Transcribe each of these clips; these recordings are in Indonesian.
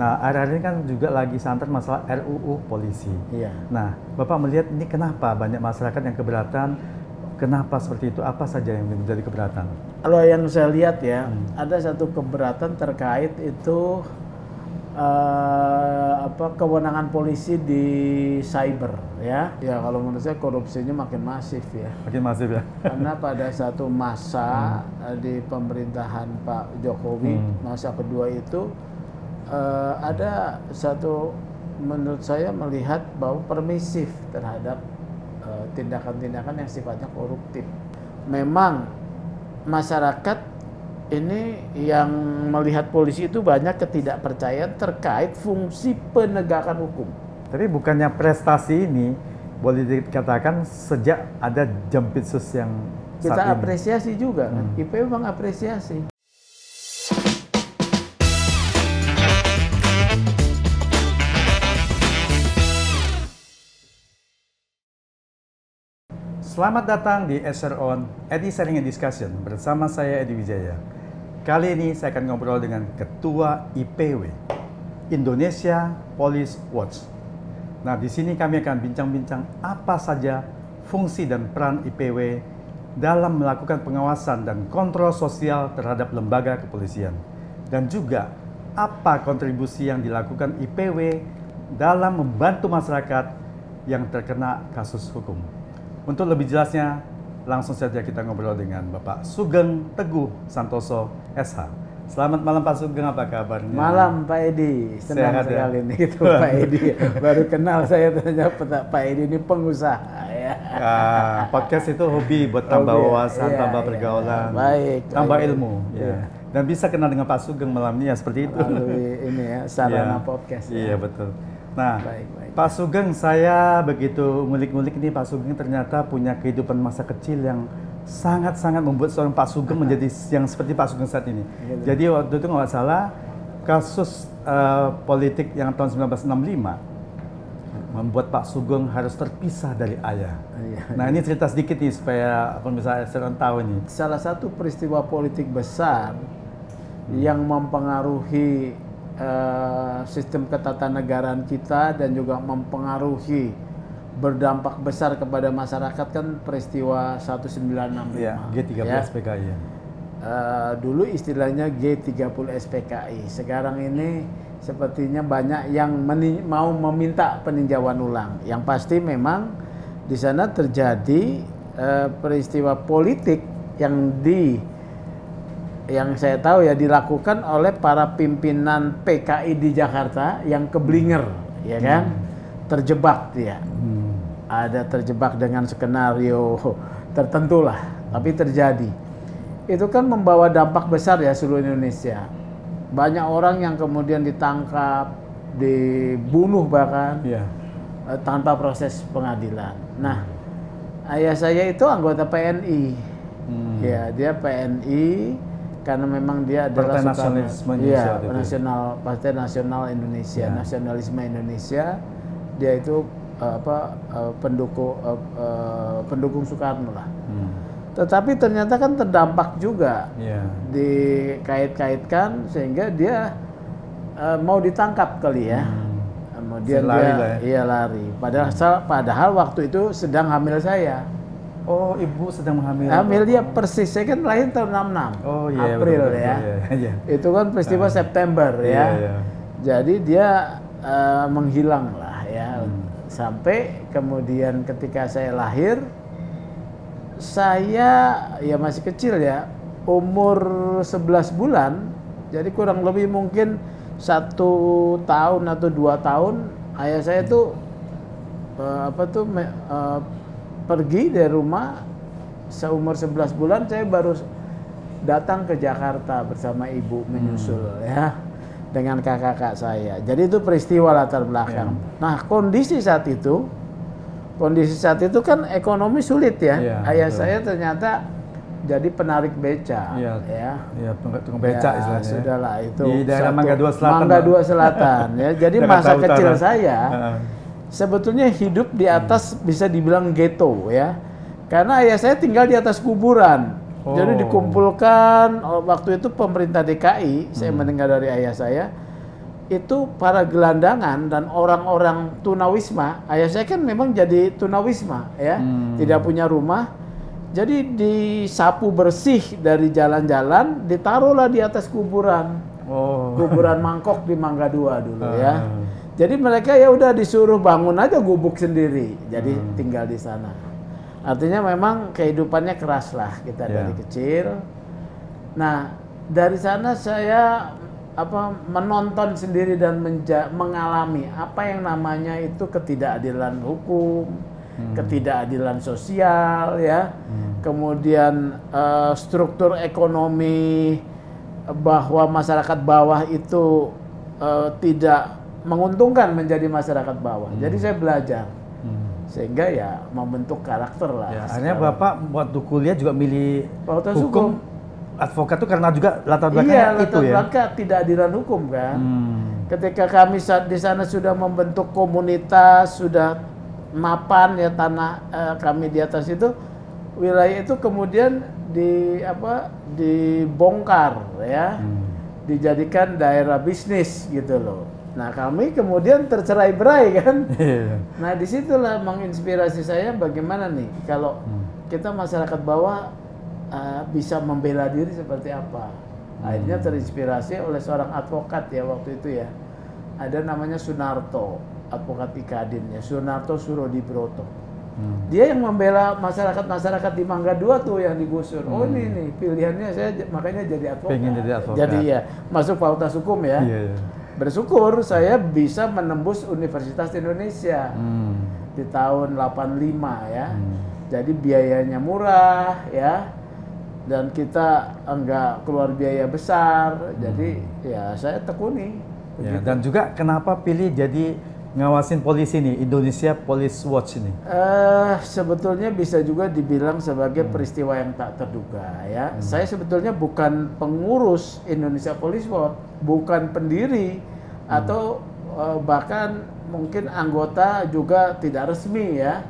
Nah, akhir-akhir ini kan juga lagi santer masalah RUU polisi. Iya. Nah, Bapak melihat ini kenapa banyak masyarakat yang keberatan? Kenapa seperti itu? Apa saja yang menjadi keberatan? Kalau yang saya lihat ya, ada satu keberatan terkait itu kewenangan polisi di cyber ya. Ya kalau menurut saya korupsinya makin masif ya. Makin masif ya. Karena pada satu masa di pemerintahan Pak Jokowi, masa kedua itu ada satu, menurut saya melihat bahwa permisif terhadap tindakan-tindakan yang sifatnya koruptif. Memang masyarakat ini yang melihat polisi itu banyak ketidakpercayaan terkait fungsi penegakan hukum. Tapi bukannya prestasi ini boleh dikatakan sejak ada Jampitsus yang Kita saat ini. apresiasi juga kan, IPW mengapresiasi. Selamat datang di SR On, Edi Sharing and Discussion bersama saya Edi Wijaya. Kali ini saya akan ngobrol dengan Ketua IPW, Indonesia Police Watch. Nah, di sini kami akan bincang-bincang apa saja fungsi dan peran IPW dalam melakukan pengawasan dan kontrol sosial terhadap lembaga kepolisian. Dan juga apa kontribusi yang dilakukan IPW dalam membantu masyarakat yang terkena kasus hukum. Untuk lebih jelasnya, langsung saja kita ngobrol dengan Bapak Sugeng Teguh Santoso, SH. Selamat malam Pak Sugeng, apa kabarnya? Malam Pak Edi, senang Sehat, sekali ya? nih itu Pak Edi. Baru kenal saya ternyata Pak Edi ini pengusaha ya. Podcast itu hobi buat tambah Hobi, wawasan, iya, tambah iya. pergaulan, Baik, tambah baik. ilmu. Iya. Ya. Dan bisa kenal dengan Pak Sugeng malam ini ya seperti itu. Melalui ini ya, sarana Iya. podcast. Ya. Iya betul. Nah, Baik, baik. Pak Sugeng, saya begitu ngulik-ngulik nih, Pak Sugeng ternyata punya kehidupan masa kecil yang sangat-sangat membuat seorang Pak Sugeng menjadi yang seperti Pak Sugeng saat ini. Gitu. Jadi waktu itu nggak salah kasus politik yang tahun 1965 membuat Pak Sugeng harus terpisah dari ayah. Iya. Nah, ini cerita sedikit nih supaya pemirsa SRN tahu nih. Salah satu peristiwa politik besar yang mempengaruhi sistem ketatanegaraan kita dan juga mempengaruhi berdampak besar kepada masyarakat kan peristiwa 1965. Iya, G13 ya. PKI. Ya. Dulu istilahnya G30 SPKI. Sekarang ini sepertinya banyak yang mau meminta peninjauan ulang. Yang pasti memang di sana terjadi peristiwa politik yang saya tahu ya dilakukan oleh para pimpinan PKI di Jakarta yang keblinger, ya kan, terjebak dia. Ada terjebak dengan skenario tertentu lah, tapi terjadi. Itu kan membawa dampak besar ya seluruh Indonesia. Banyak orang yang kemudian ditangkap, dibunuh bahkan Iya. tanpa proses pengadilan. Nah, ayah saya itu anggota PNI. Ya, dia PNI karena memang dia adalah Partai Nasionalisme Indonesia waktu itu. Partai Nasional Indonesia, Ya. Nasionalisme Indonesia. Dia itu pendukung Soekarno lah. Tetapi ternyata kan terdampak juga, Iya. dikait-kaitkan sehingga dia mau ditangkap kali ya. Kemudian Lari dia lah ya. iya lari. Padahal waktu itu sedang hamil saya. Oh, ibu sedang hamil. Hamil dia persis, saya kan lahir tahun 66. Oh iya, April betul, ya. betul, iya. Itu kan peristiwa September Iya, ya. iya. Jadi dia menghilang lah ya. Sampai kemudian ketika saya lahir, saya ya masih kecil ya, umur 11 bulan. Jadi kurang lebih mungkin 1 tahun atau 2 tahun ayah saya tuh pergi dari rumah. Seumur 11 bulan saya baru datang ke Jakarta bersama ibu menyusul ya dengan kakak-kakak saya. Jadi itu peristiwa latar belakang. Nah, kondisi saat itu kan ekonomi sulit ya. Iya, Ayah betul. saya ternyata jadi penarik beca Iya, ya. Iya, tukang beca Ya, istilahnya. sudahlah itu Di daerah Mangga Dua Selatan. Mangga Dua Selatan ya. Jadi Jakarta masa Utara. kecil saya Heeh. sebetulnya hidup di atas bisa dibilang ghetto ya. Karena ayah saya tinggal di atas kuburan. Oh. Jadi dikumpulkan waktu itu pemerintah DKI, saya mendengar dari ayah saya, itu para gelandangan dan orang-orang tunawisma, ayah saya kan memang jadi tunawisma ya, tidak punya rumah, jadi disapu bersih dari jalan-jalan, ditaruhlah di atas kuburan, kuburan mangkok di Mangga 2 dulu ya. Jadi mereka ya udah disuruh bangun aja gubuk sendiri, jadi tinggal di sana. Artinya memang kehidupannya keras lah kita dari kecil. Nah dari sana saya menonton sendiri dan mengalami apa yang namanya itu ketidakadilan hukum, ketidakadilan sosial ya, kemudian struktur ekonomi bahwa masyarakat bawah itu tidak menguntungkan menjadi masyarakat bawah. Jadi saya belajar sehingga ya membentuk karakter lah. Ya, akhirnya Bapak waktu kuliah juga milih hukum. Advokat itu karena juga latar belakangnya itu ya? Iya, latar belakang tidak adilan hukum kan. Ketika kami di sana sudah membentuk komunitas, sudah mapan ya tanah kami di atas itu, wilayah itu kemudian dibongkar ya, dijadikan daerah bisnis gitu loh. Nah kami kemudian tercerai-berai kan. Nah disitulah menginspirasi saya bagaimana nih kalau kita masyarakat bawah bisa membela diri seperti apa. Akhirnya terinspirasi oleh seorang advokat ya waktu itu ya. Ada namanya Sunarto, advokat Ikadin ya, Sunarto Surodibroto. Dia yang membela masyarakat-masyarakat di Mangga 2 tuh yang digusur. Oh ini nih pilihannya saya makanya jadi advokat. Pengen jadi advokat. Jadi ya masuk fakultas hukum ya. Bersyukur saya bisa menembus Universitas Indonesia di tahun 85 ya. Jadi biayanya murah ya. Dan kita enggak keluar biaya besar, jadi ya saya tekuni. Ya, dan juga kenapa pilih jadi ngawasin polisi nih, Indonesia Police Watch ini? Sebetulnya bisa juga dibilang sebagai peristiwa yang tak terduga ya. Saya sebetulnya bukan pengurus Indonesia Police Watch, bukan pendiri atau bahkan mungkin anggota juga tidak resmi ya.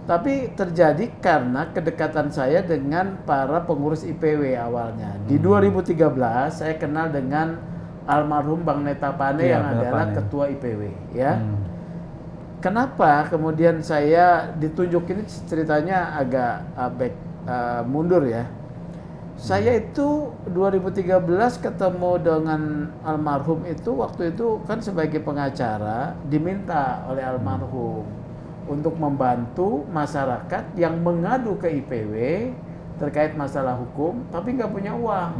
Tapi terjadi karena kedekatan saya dengan para pengurus IPW awalnya. Di 2013 saya kenal dengan almarhum Bang Netapane yang adalah ketua IPW ya. Kenapa kemudian saya ditunjuk, ini ceritanya agak mundur ya. Saya itu 2013 ketemu dengan almarhum itu, waktu itu kan sebagai pengacara diminta oleh almarhum untuk membantu masyarakat yang mengadu ke IPW terkait masalah hukum tapi nggak punya uang.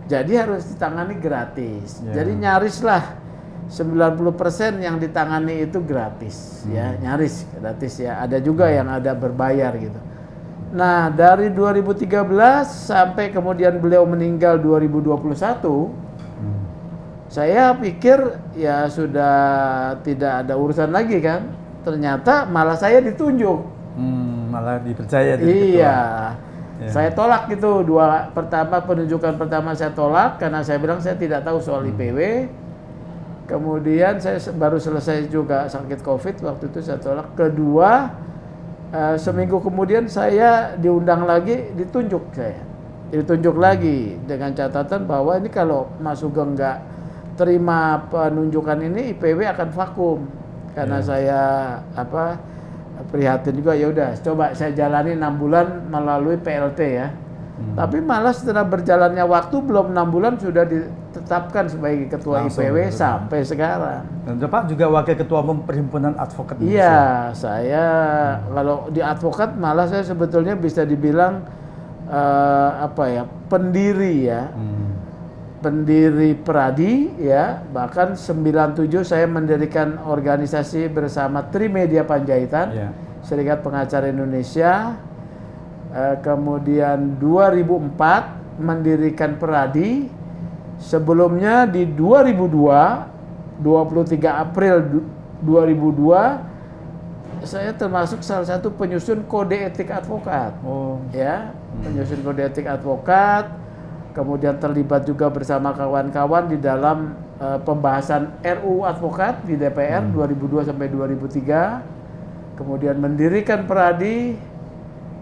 Jadi harus ditangani gratis. Jadi nyarislah 90% yang ditangani itu gratis ya, nyaris gratis ya. Ada juga yang ada berbayar gitu. Nah, dari 2013 sampai kemudian beliau meninggal 2021, saya pikir ya sudah tidak ada urusan lagi kan. Ternyata malah saya ditunjuk, malah dipercaya. Iya, saya tolak gitu. Penunjukan pertama saya tolak karena saya bilang saya tidak tahu soal IPW. Kemudian saya baru selesai juga sakit COVID, waktu itu saya tolak. Kedua, seminggu kemudian saya diundang lagi, ditunjuk lagi dengan catatan bahwa ini kalau Mas Sugeng nggak terima penunjukan ini, IPW akan vakum. Karena saya prihatin juga, ya udah coba saya jalani 6 bulan melalui PLT ya. Tapi malah setelah berjalannya waktu belum 6 bulan sudah ditetapkan sebagai ketua IPW sampai sekarang. Dan Bapak juga wakil ketua umum Perhimpunan Advokat Indonesia. Iya, saya kalau di advokat malah saya sebetulnya bisa dibilang pendiri ya. Pendiri Pradi ya, bahkan 97 saya mendirikan organisasi bersama Trimedia Panjaitan, Serikat Pengacara Indonesia. Kemudian 2004 mendirikan Pradi. Sebelumnya di 2002, 23 April 2002 saya termasuk salah satu penyusun kode etik advokat. Ya, penyusun kode etik advokat. Kemudian terlibat juga bersama kawan-kawan di dalam pembahasan RUU Advokat di DPR 2002 sampai 2003. Kemudian mendirikan Pradi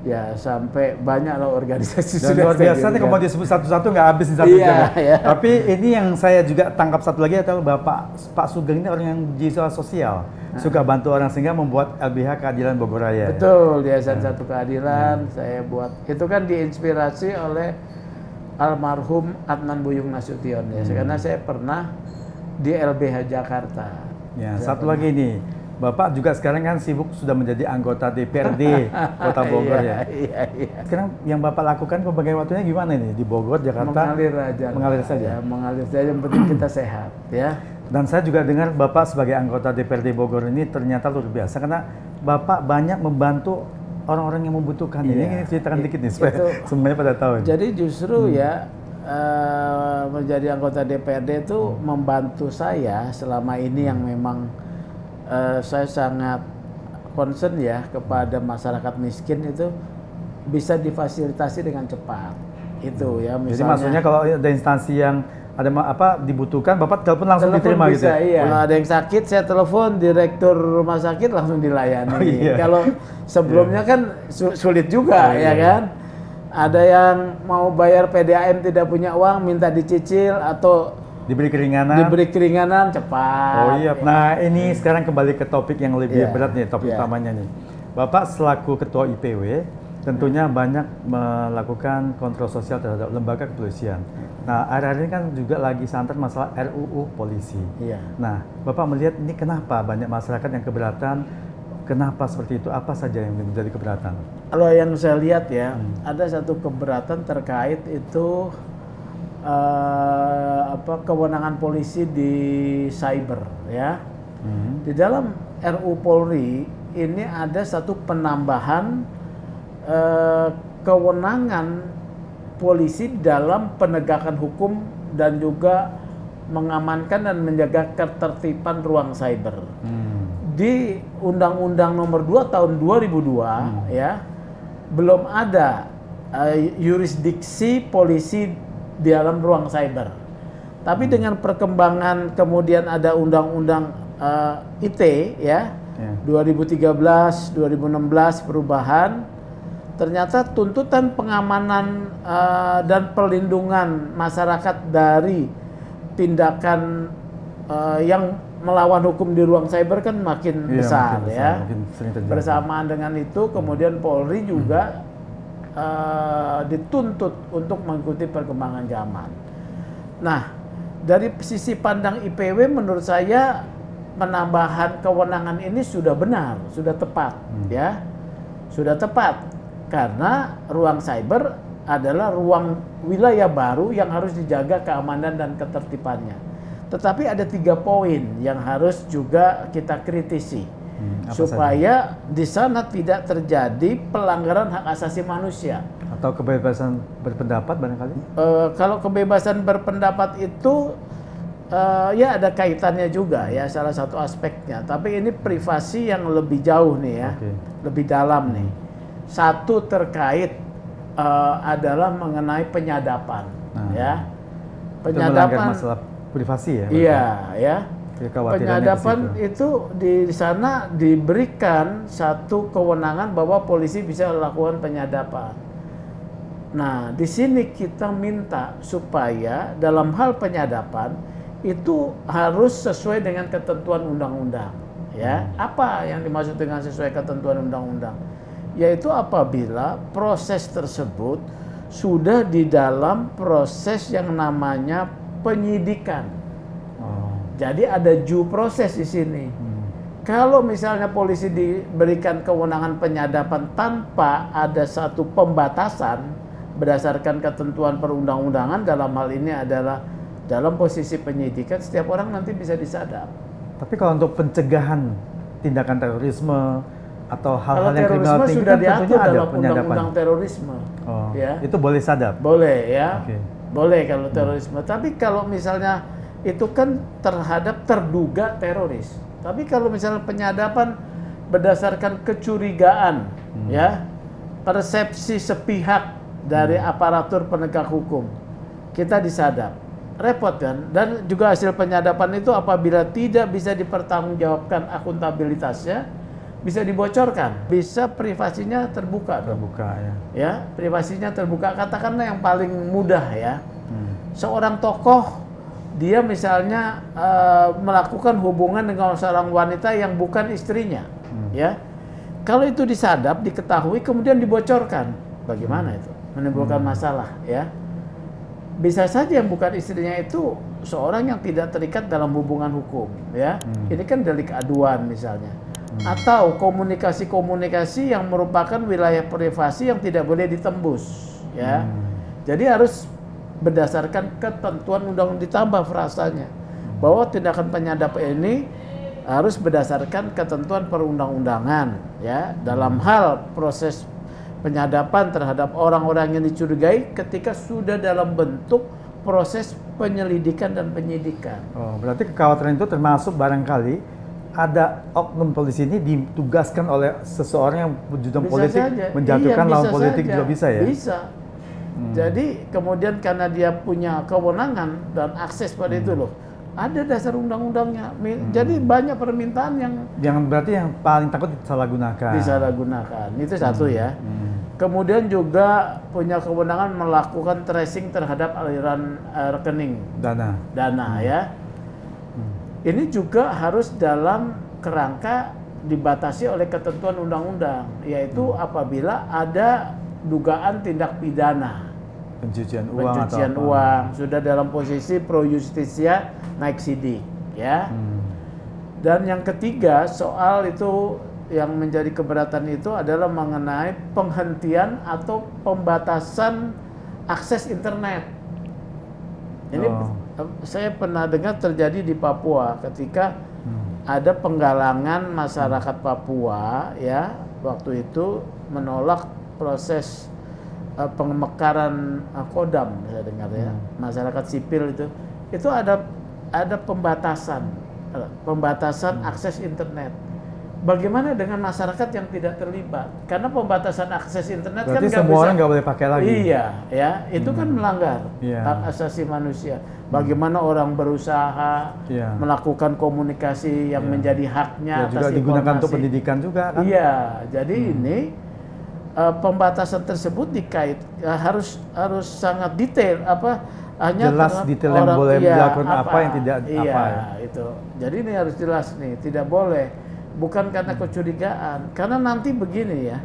Ya sampai banyak loh organisasi Dan luar biasa nih, kalau mau disebut satu-satu nggak habis di satu Iya, jam. iya. Tapi ini yang saya juga tangkap satu lagi adalah Pak Sugeng ini orang yang jiwa sosial, suka bantu orang sehingga membuat LBH Keadilan Bogor Raya. Betul, Yayasan Satu Keadilan saya buat. Itu kan diinspirasi oleh almarhum Adnan Buyung Nasution ya. Karena saya pernah di LBH Jakarta. Ya, satu lagi nih. Bapak juga sekarang kan sibuk sudah menjadi anggota DPRD Kota Bogor ya. Iya. Sekarang yang Bapak lakukan pembagian waktunya gimana nih di Bogor, Jakarta? Mengalir aja. Mengalir saja. Ya, mengalir saja, yang penting kita sehat ya. Dan saya juga dengar Bapak sebagai anggota DPRD Bogor ini ternyata luar biasa karena Bapak banyak membantu orang-orang yang membutuhkan. Ini ceritakan dikit nih supaya semuanya pada tahu. Jadi justru ya menjadi anggota DPRD itu membantu saya selama ini yang memang saya sangat concern ya kepada masyarakat miskin itu bisa difasilitasi dengan cepat. Itu ya misalnya. Jadi maksudnya kalau ada instansi yang ada dibutuhkan, Bapak telepon langsung diterima bisa, gitu. Iya. Kalau ada yang sakit, saya telepon direktur rumah sakit langsung dilayani. Oh, iya. Kalau sebelumnya kan sulit juga ya kan. Ada yang mau bayar PDAM tidak punya uang, minta dicicil atau diberi keringanan cepat. Oh iya. Nah ini sekarang kembali ke topik yang lebih berat nih, topik utamanya nih. Bapak selaku ketua IPW tentunya banyak melakukan kontrol sosial terhadap lembaga kepolisian. Nah akhir-akhir ini kan juga lagi santer masalah RUU polisi. Iya. Nah Bapak melihat ini kenapa banyak masyarakat yang keberatan? Kenapa seperti itu? Apa saja yang menjadi keberatan? Kalau yang saya lihat ya, ada satu keberatan terkait itu kewenangan polisi di cyber ya. Di dalam RUU Polri ini ada satu penambahan kewenangan polisi dalam penegakan hukum dan juga mengamankan dan menjaga ketertiban ruang cyber. Di Undang-Undang Nomor 2 Tahun 2002 ya belum ada yurisdiksi polisi di dalam ruang cyber. Tapi dengan perkembangan kemudian ada undang-undang IT ya, 2013, 2016 perubahan, ternyata tuntutan pengamanan dan perlindungan masyarakat dari tindakan yang melawan hukum di ruang cyber kan makin besar ya. Bersamaan dengan itu kemudian Polri juga dituntut untuk mengikuti perkembangan zaman. Nah, dari sisi pandang IPW menurut saya penambahan kewenangan ini sudah benar, sudah tepat ya. Sudah tepat karena ruang cyber adalah ruang wilayah baru yang harus dijaga keamanan dan ketertibannya. Tetapi ada 3 poin yang harus juga kita kritisi. Supaya di sana tidak terjadi pelanggaran hak asasi manusia atau kebebasan berpendapat barangkali. Kalau kebebasan berpendapat itu ya ada kaitannya juga ya salah satu aspeknya. Tapi ini privasi yang lebih jauh nih ya, lebih dalam nih. Satu terkait adalah mengenai penyadapan ya. Penyadapan masalah privasi ya. Iya ya. Penyadapan itu di sana diberikan satu kewenangan bahwa polisi bisa melakukan penyadapan. Nah, di sini kita minta supaya dalam hal penyadapan itu harus sesuai dengan ketentuan undang-undang. Ya, apa yang dimaksud dengan sesuai ketentuan undang-undang? Yaitu apabila proses tersebut sudah di dalam proses yang namanya penyidikan. Jadi ada due proses di sini. Kalau misalnya polisi diberikan kewenangan penyadapan tanpa ada satu pembatasan berdasarkan ketentuan perundang-undangan, dalam hal ini adalah dalam posisi penyidikan, setiap orang nanti bisa disadap. Tapi kalau untuk pencegahan tindakan terorisme atau hal-hal yang kriminal tinggi sudah kan diatur ada dalam penyadapan. undang-undang terorisme. Ya. Itu boleh sadap? Boleh ya. Boleh kalau terorisme. Tapi kalau misalnya itu kan terhadap terduga teroris. Tapi kalau misalnya penyadapan berdasarkan kecurigaan, ya, persepsi sepihak dari aparatur penegak hukum, kita disadap. Repot kan? Dan juga hasil penyadapan itu apabila tidak bisa dipertanggungjawabkan akuntabilitasnya, bisa dibocorkan, bisa privasinya terbuka dong. Terbuka ya. Ya, privasinya terbuka. Katakanlah yang paling mudah ya, seorang tokoh dia misalnya melakukan hubungan dengan seorang wanita yang bukan istrinya, ya. Kalau itu disadap, diketahui, kemudian dibocorkan, bagaimana itu? Menimbulkan masalah, ya. Bisa saja yang bukan istrinya itu seorang yang tidak terikat dalam hubungan hukum, ya. Ini kan delik aduan misalnya. Atau komunikasi-komunikasi yang merupakan wilayah privasi yang tidak boleh ditembus, ya. Jadi harus berdasarkan ketentuan undang-undang, ditambah frasanya bahwa tindakan penyadap ini harus berdasarkan ketentuan perundang-undangan, ya, dalam hal proses penyadapan terhadap orang-orang yang dicurigai ketika sudah dalam bentuk proses penyelidikan dan penyidikan. Oh, berarti kekhawatiran itu termasuk barangkali ada oknum polisi ini ditugaskan oleh seseorang yang berjuang politik saja menjatuhkan lawan politik saja. juga bisa ya? Bisa. Jadi kemudian karena dia punya kewenangan dan akses pada itu loh, ada dasar undang-undangnya. Jadi banyak permintaan yang berarti yang paling takut disalahgunakan. Disalahgunakan. Itu satu ya. Kemudian juga punya kewenangan melakukan tracing terhadap aliran rekening dana ya. Ini juga harus dalam kerangka dibatasi oleh ketentuan undang-undang, yaitu apabila ada dugaan tindak pidana pencucian uang sudah dalam posisi pro justisia naik sidik, ya. Dan yang ketiga soal itu yang menjadi keberatan itu adalah mengenai penghentian atau pembatasan akses internet. Ini saya pernah dengar terjadi di Papua ketika ada penggalangan masyarakat Papua, ya, waktu itu menolak proses pemekaran Kodam, saya dengar ya, masyarakat sipil itu ada pembatasan akses internet. Bagaimana dengan masyarakat yang tidak terlibat? Karena pembatasan akses internet berarti kan semua orang nggak boleh pakai lagi. Iya, ya, itu kan melanggar hak asasi manusia. Bagaimana orang berusaha melakukan komunikasi yang menjadi haknya atas juga digunakan untuk pendidikan juga kan? Iya, jadi ini pembatasan tersebut harus sangat detail, hanya jelas detail yang boleh dilakukan apa yang tidak apa ya. Itu. Jadi ini harus jelas nih, tidak boleh. Bukan karena kecurigaan, karena nanti begini ya,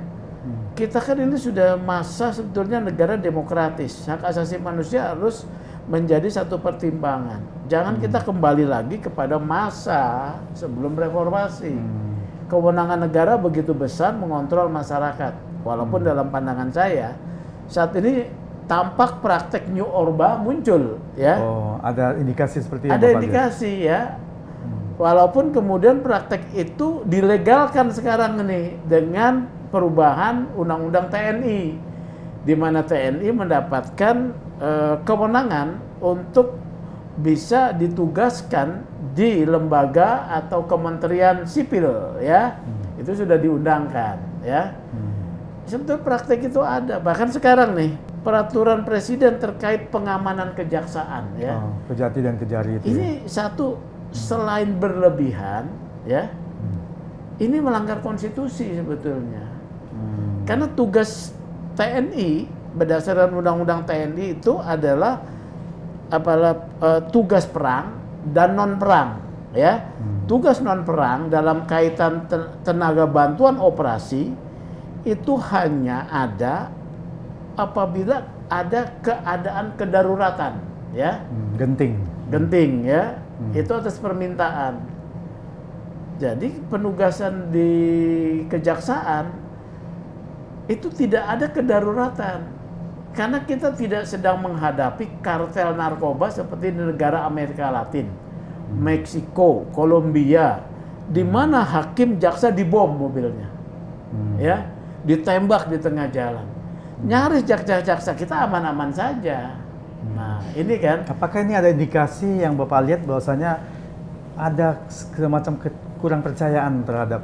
kita kan ini sudah masa sebetulnya negara demokratis, hak asasi manusia harus menjadi satu pertimbangan. Jangan kita kembali lagi kepada masa sebelum reformasi. Kewenangan negara begitu besar mengontrol masyarakat, walaupun dalam pandangan saya saat ini tampak praktek New Orba muncul, ya. Oh, ada indikasi seperti itu. Ada indikasi ya. Walaupun kemudian praktek itu dilegalkan sekarang ini dengan perubahan Undang-Undang TNI, di mana TNI mendapatkan kewenangan untuk bisa ditugaskan di lembaga atau kementerian sipil, ya. Itu sudah diundangkan, ya. Sebetulnya praktek itu ada, bahkan sekarang nih peraturan presiden terkait pengamanan kejaksaan, ya. Kejati dan Kejari itu. Ini satu, selain berlebihan, ya, ini melanggar konstitusi sebetulnya. Karena tugas TNI berdasarkan undang-undang TNI itu adalah tugas perang dan non perang, ya. Tugas non perang dalam kaitan tenaga bantuan operasi itu hanya ada apabila ada keadaan kedaruratan, ya. Genting, ya. Itu atas permintaan. Jadi penugasan di kejaksaan itu tidak ada kedaruratan. Karena kita tidak sedang menghadapi kartel narkoba seperti di negara Amerika Latin, Meksiko, Kolombia, di mana hakim jaksa dibom mobilnya, ya, ditembak di tengah jalan. Nyaris jaksa-jaksa kita aman-aman saja. Nah, ini kan. Apakah ini ada indikasi yang Bapak lihat bahwasanya ada semacam kurang percayaan terhadap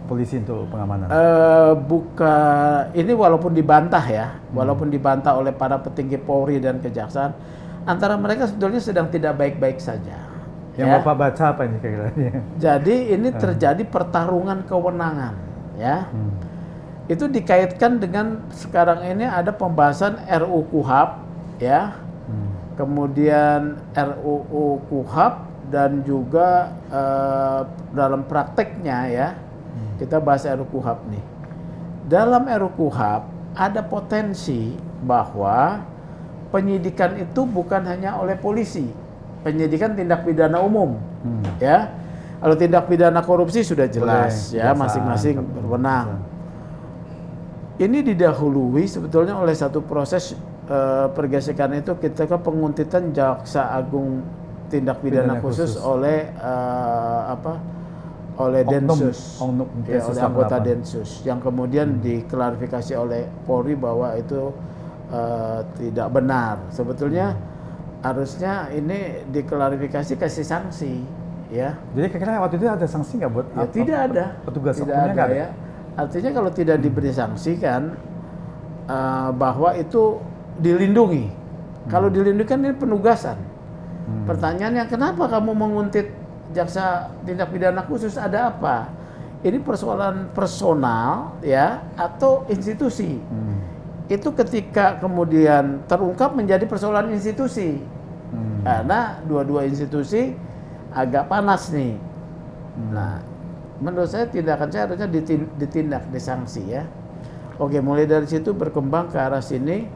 polisi untuk pengamanan? Ini walaupun dibantah ya, walaupun dibantah oleh para petinggi Polri dan Kejaksaan, antara mereka sebetulnya sedang tidak baik-baik saja. Yang Bapak baca apa ini kira-kira? Jadi ini terjadi pertarungan kewenangan, ya. Itu dikaitkan dengan sekarang ini ada pembahasan RUU KUHP, ya. Kemudian RUU KUHP dan juga dalam prakteknya ya, kita bahas RUU KUHP nih. Dalam RUU KUHP ada potensi bahwa penyidikan itu bukan hanya oleh polisi, penyidikan tindak pidana umum, ya. Kalau tindak pidana korupsi sudah jelas, ya, masing-masing berwenang. Ini didahului sebetulnya oleh satu proses pergesekan itu ketika penguntitan Jaksa Agung tindak pidana khusus oleh oleh Densus, ya, oleh anggota Densus, yang kemudian diklarifikasi oleh Polri bahwa itu tidak benar. Sebetulnya harusnya ini diklarifikasi, kasih sanksi, ya. Jadi kira-kira waktu itu ada sanksi nggak buat? Ya, tidak ada. Petugas tidak hukumnya nggak ada. Ya. Artinya kalau tidak diberi sanksi kan bahwa itu dilindungi. Kalau dilindungi kan ini penugasan. Pertanyaannya, kenapa kamu menguntit jaksa tindak pidana khusus, ada apa? Ini persoalan personal ya atau institusi? Itu ketika kemudian terungkap menjadi persoalan institusi. Karena dua-dua institusi agak panas nih. Nah, menurut saya tindakan saya harusnya ditindak, disanksi ya. Oke, mulai dari situ berkembang ke arah sini.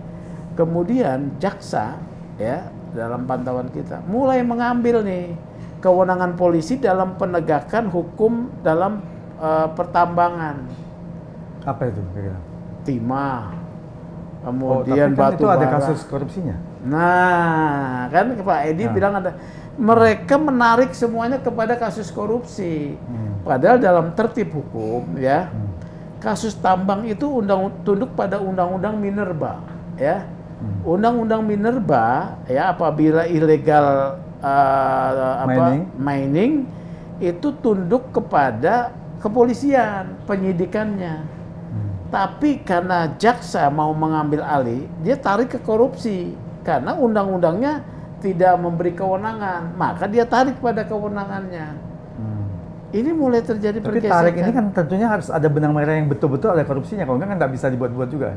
Kemudian jaksa ya, dalam pantauan kita mulai mengambil nih kewenangan polisi dalam penegakan hukum dalam pertambangan. Apa itu kira-kira? Timah, kemudian tapi kan batu itu ada bara. kasus korupsinya. Nah, kan Pak Edi bilang ada, mereka menarik semuanya kepada kasus korupsi. Padahal dalam tertib hukum ya, kasus tambang itu tunduk pada Undang-Undang Minerba ya. Undang-Undang Minerba ya, apabila ilegal mining itu tunduk kepada kepolisian penyidikannya. Tapi karena jaksa mau mengambil alih, dia tarik ke korupsi karena undang-undangnya tidak memberi kewenangan, maka dia tarik pada kewenangannya. Ini mulai terjadi pergesekan. Tapi tarik ini kan tentunya harus ada benang merah yang betul-betul ada korupsinya, kalau enggak kan nggak bisa dibuat-buat juga.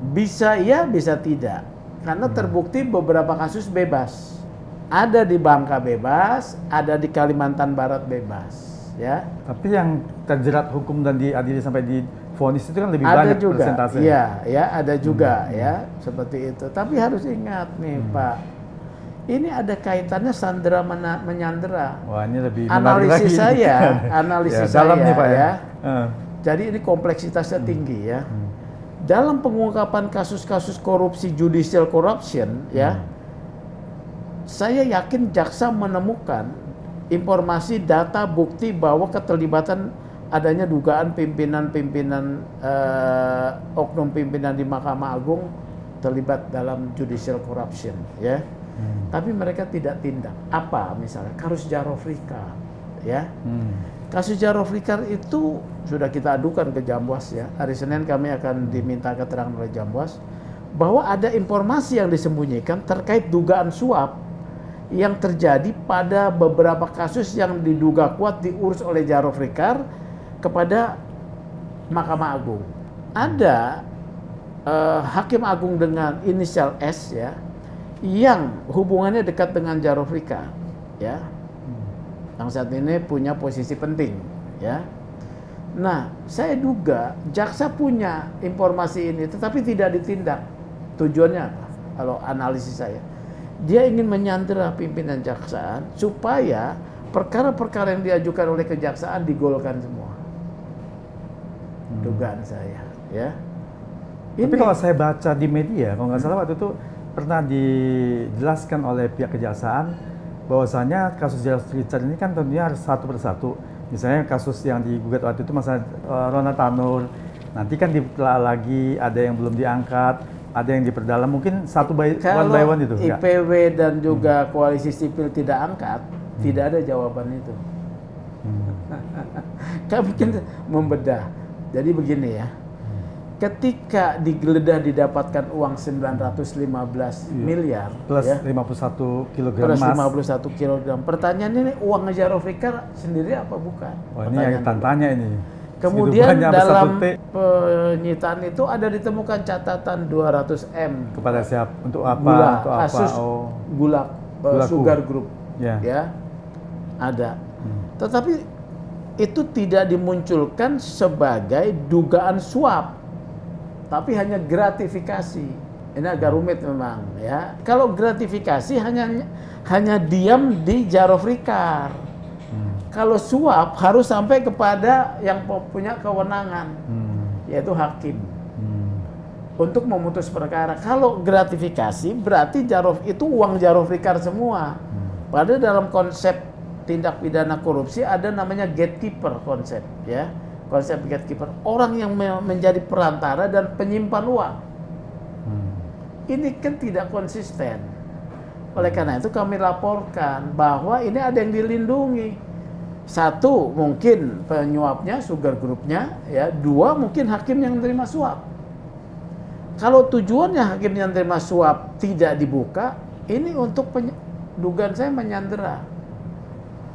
Bisa iya, bisa tidak. Karena terbukti beberapa kasus bebas. Ada di Bangka bebas, ada di Kalimantan Barat bebas, ya. Tapi yang terjerat hukum dan diadili sampai divonis itu kan lebih Ada banyak juga, persentasenya. iya, ya, ada juga ya, seperti itu. Tapi harus ingat nih, Pak. Ini ada kaitannya sandera menyandera. Wah, ini lebih analisis lagi. analisis ya, dalam saya nih, Pak, ya. Jadi ini kompleksitasnya tinggi ya. Dalam pengungkapan kasus-kasus korupsi, judicial corruption ya, saya yakin jaksa menemukan informasi, data, bukti bahwa keterlibatan adanya dugaan pimpinan-pimpinan oknum pimpinan di Mahkamah Agung terlibat dalam judicial corruption ya. Tapi mereka tidak tindak. Apa misalnya kasus Jarofrika ya. Kasus Jarofrika itu sudah kita adukan ke Jambwas ya. Hari Senin kami akan diminta keterangan oleh Jambwas bahwa ada informasi yang disembunyikan terkait dugaan suap yang terjadi pada beberapa kasus yang diduga kuat diurus oleh Jarofrika kepada Mahkamah Agung. Ada Hakim Agung dengan inisial S ya, yang hubungannya dekat dengan Jarofrika ya, yang saat ini punya posisi penting ya. Nah, saya duga jaksa punya informasi ini tetapi tidak ditindak. Tujuannya apa? Kalau analisis saya, dia ingin menyandera pimpinan jaksaan supaya perkara-perkara yang diajukan oleh kejaksaan digolkan semua. Dugaan saya ya. Tapi kalau saya baca di media, kalau nggak salah waktu itu pernah dijelaskan oleh pihak kejaksaan bahwasanya kasus Jarofrika ini kan tentunya harus satu persatu. Misalnya kasus yang digugat waktu itu masalah Ronald Tanur, nanti kan ditelaah lagi, ada yang belum diangkat, ada yang diperdalam, mungkin one by one itu. Kalau IPW dan juga koalisi sipil tidak angkat, tidak ada jawaban itu. Kami bikin membedah. Jadi begini ya. Ketika digeledah didapatkan uang 915 miliar plus ya, 51 kg plus emas. 51 kg. Pertanyaannya ini uang Jarofrika sendiri apa bukan? Wah, ini yang tantanya ini. Kemudian banyak, dalam besar T. penyitaan itu ada ditemukan catatan 200 M Kepada siapa? Untuk apa? gula, Untuk apa? kasus Oh. Gulaku. Sugar Group, Ya. ya ada. Tetapi itu tidak dimunculkan sebagai dugaan suap, tapi hanya gratifikasi. Ini agak rumit memang, ya. Kalau gratifikasi hanya diam di Jarof Rikar. Kalau suap harus sampai kepada yang punya kewenangan, yaitu hakim, untuk memutus perkara. Kalau gratifikasi berarti Jarof itu uang Jarof Rikar semua. Padahal dalam konsep tindak pidana korupsi ada namanya gatekeeper konsep, ya. Konsep gatekeeper, orang yang menjadi perantara dan penyimpan uang. Ini kan tidak konsisten. Oleh karena itu kami laporkan bahwa ini ada yang dilindungi. Satu, mungkin penyuapnya, Sugar Group-nya, ya. Dua, mungkin hakim yang menerima suap. Kalau tujuannya hakim yang menerima suap tidak dibuka, ini untuk dugaan saya menyandera.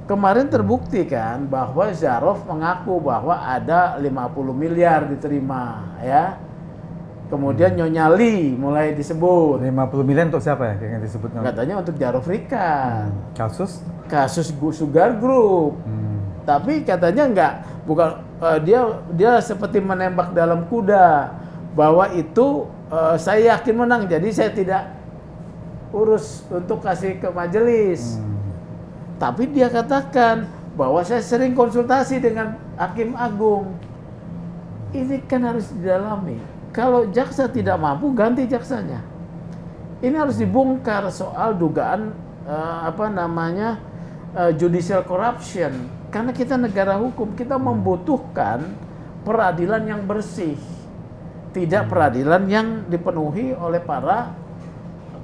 Kemarin terbukti kan bahwa Jarof mengaku bahwa ada 50 miliar diterima, ya. Kemudian Nyonya Lee mulai disebut. 50 miliar untuk siapa ya yang disebut? Katanya untuk Jarof Rikar. Kasus Sugar Group. Tapi katanya enggak, bukan dia seperti menembak dalam kuda bahwa itu saya yakin menang, jadi saya tidak urus untuk kasih ke majelis. Tapi dia katakan bahwa saya sering konsultasi dengan Hakim Agung. Ini kan harus didalami. Kalau jaksa tidak mampu, ganti jaksanya. Ini harus dibongkar soal dugaan judicial corruption. Karena kita negara hukum, kita membutuhkan peradilan yang bersih. Tidak peradilan yang dipenuhi oleh para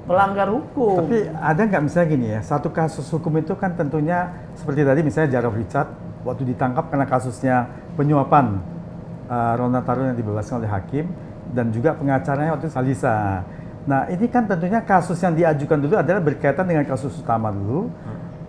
pelanggar hukum. Tapi ada nggak misalnya gini ya, satu kasus hukum itu kan tentunya seperti tadi misalnya Jarof Richard waktu ditangkap karena kasusnya penyuapan Ronald Harun yang dibebaskan oleh hakim, dan juga pengacaranya waktu itu Salisa. Nah ini kan tentunya kasus yang diajukan dulu adalah berkaitan dengan kasus utama dulu.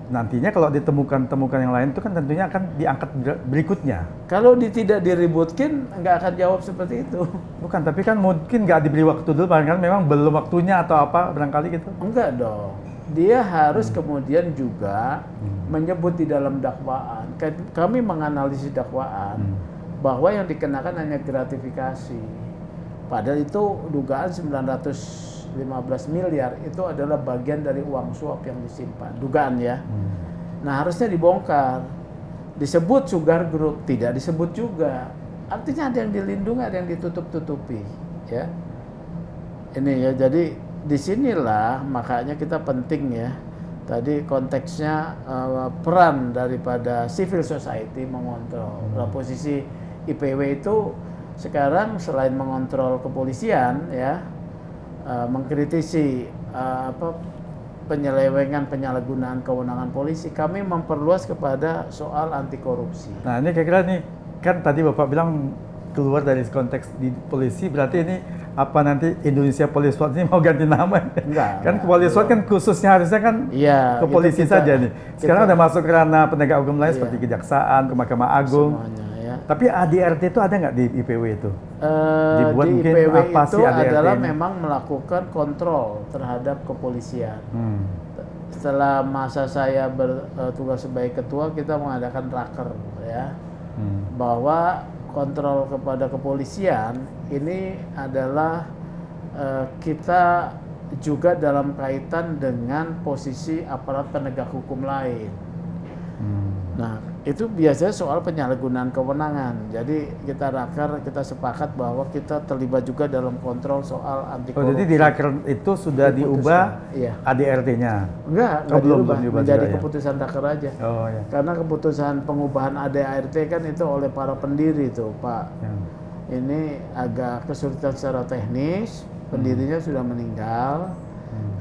Nantinya kalau ditemukan yang lain itu kan tentunya akan diangkat berikutnya. Kalau tidak diributkin, nggak akan jawab seperti itu. Bukan, tapi kan mungkin nggak diberi waktu dulu, barangkali memang belum waktunya atau apa, barangkali gitu. Enggak dong. Dia harus kemudian juga menyebut di dalam dakwaan. Kami menganalisis dakwaan bahwa yang dikenakan hanya gratifikasi. Padahal itu dugaan 915 miliar itu adalah bagian dari uang suap yang disimpan, dugaan ya. Nah harusnya dibongkar. Disebut Sugar Group, tidak disebut juga. Artinya ada yang dilindungi, ada yang ditutup-tutupi, ya. Ini ya, jadi disinilah makanya kita penting ya. Tadi konteksnya peran daripada civil society mengontrol. Nah, posisi IPW itu sekarang selain mengontrol kepolisian ya, mengkritisi penyelewengan penyalahgunaan kewenangan polisi, kami memperluas kepada soal anti korupsi. Nah ini kira-kira nih, kan tadi Bapak bilang keluar dari konteks di polisi, berarti ini apa nanti Indonesia Police Watch ini mau ganti nama? Enggak. Kan Police Watch kan khususnya harusnya kan ke polisi saja nih. Sekarang udah masuk ke ranah penegak hukum lain seperti Kejaksaan, ke Mahkamah Agung. Semuanya, ya. Tapi ADRT itu ada nggak di IPW itu? Dibuat di IPW apa itu sih ADRT adalah ini? memang melakukan kontrol terhadap kepolisian. Setelah masa saya bertugas sebagai ketua, kita mengadakan raker ya, bahwa kontrol kepada kepolisian ini adalah kita juga dalam kaitan dengan posisi aparat penegak hukum lain. Nah, itu biasanya soal penyalahgunaan kewenangan. Jadi kita raker, kita sepakat bahwa kita terlibat juga dalam kontrol soal anti korupsi. Oh, jadi di raker itu sudah diubah ADRT-nya? Enggak belum diubah, menjadi keputusan raker aja. Oh, ya. Karena keputusan pengubahan ADRT kan itu oleh para pendiri tuh, Pak. Ini agak kesulitan secara teknis, pendirinya sudah meninggal.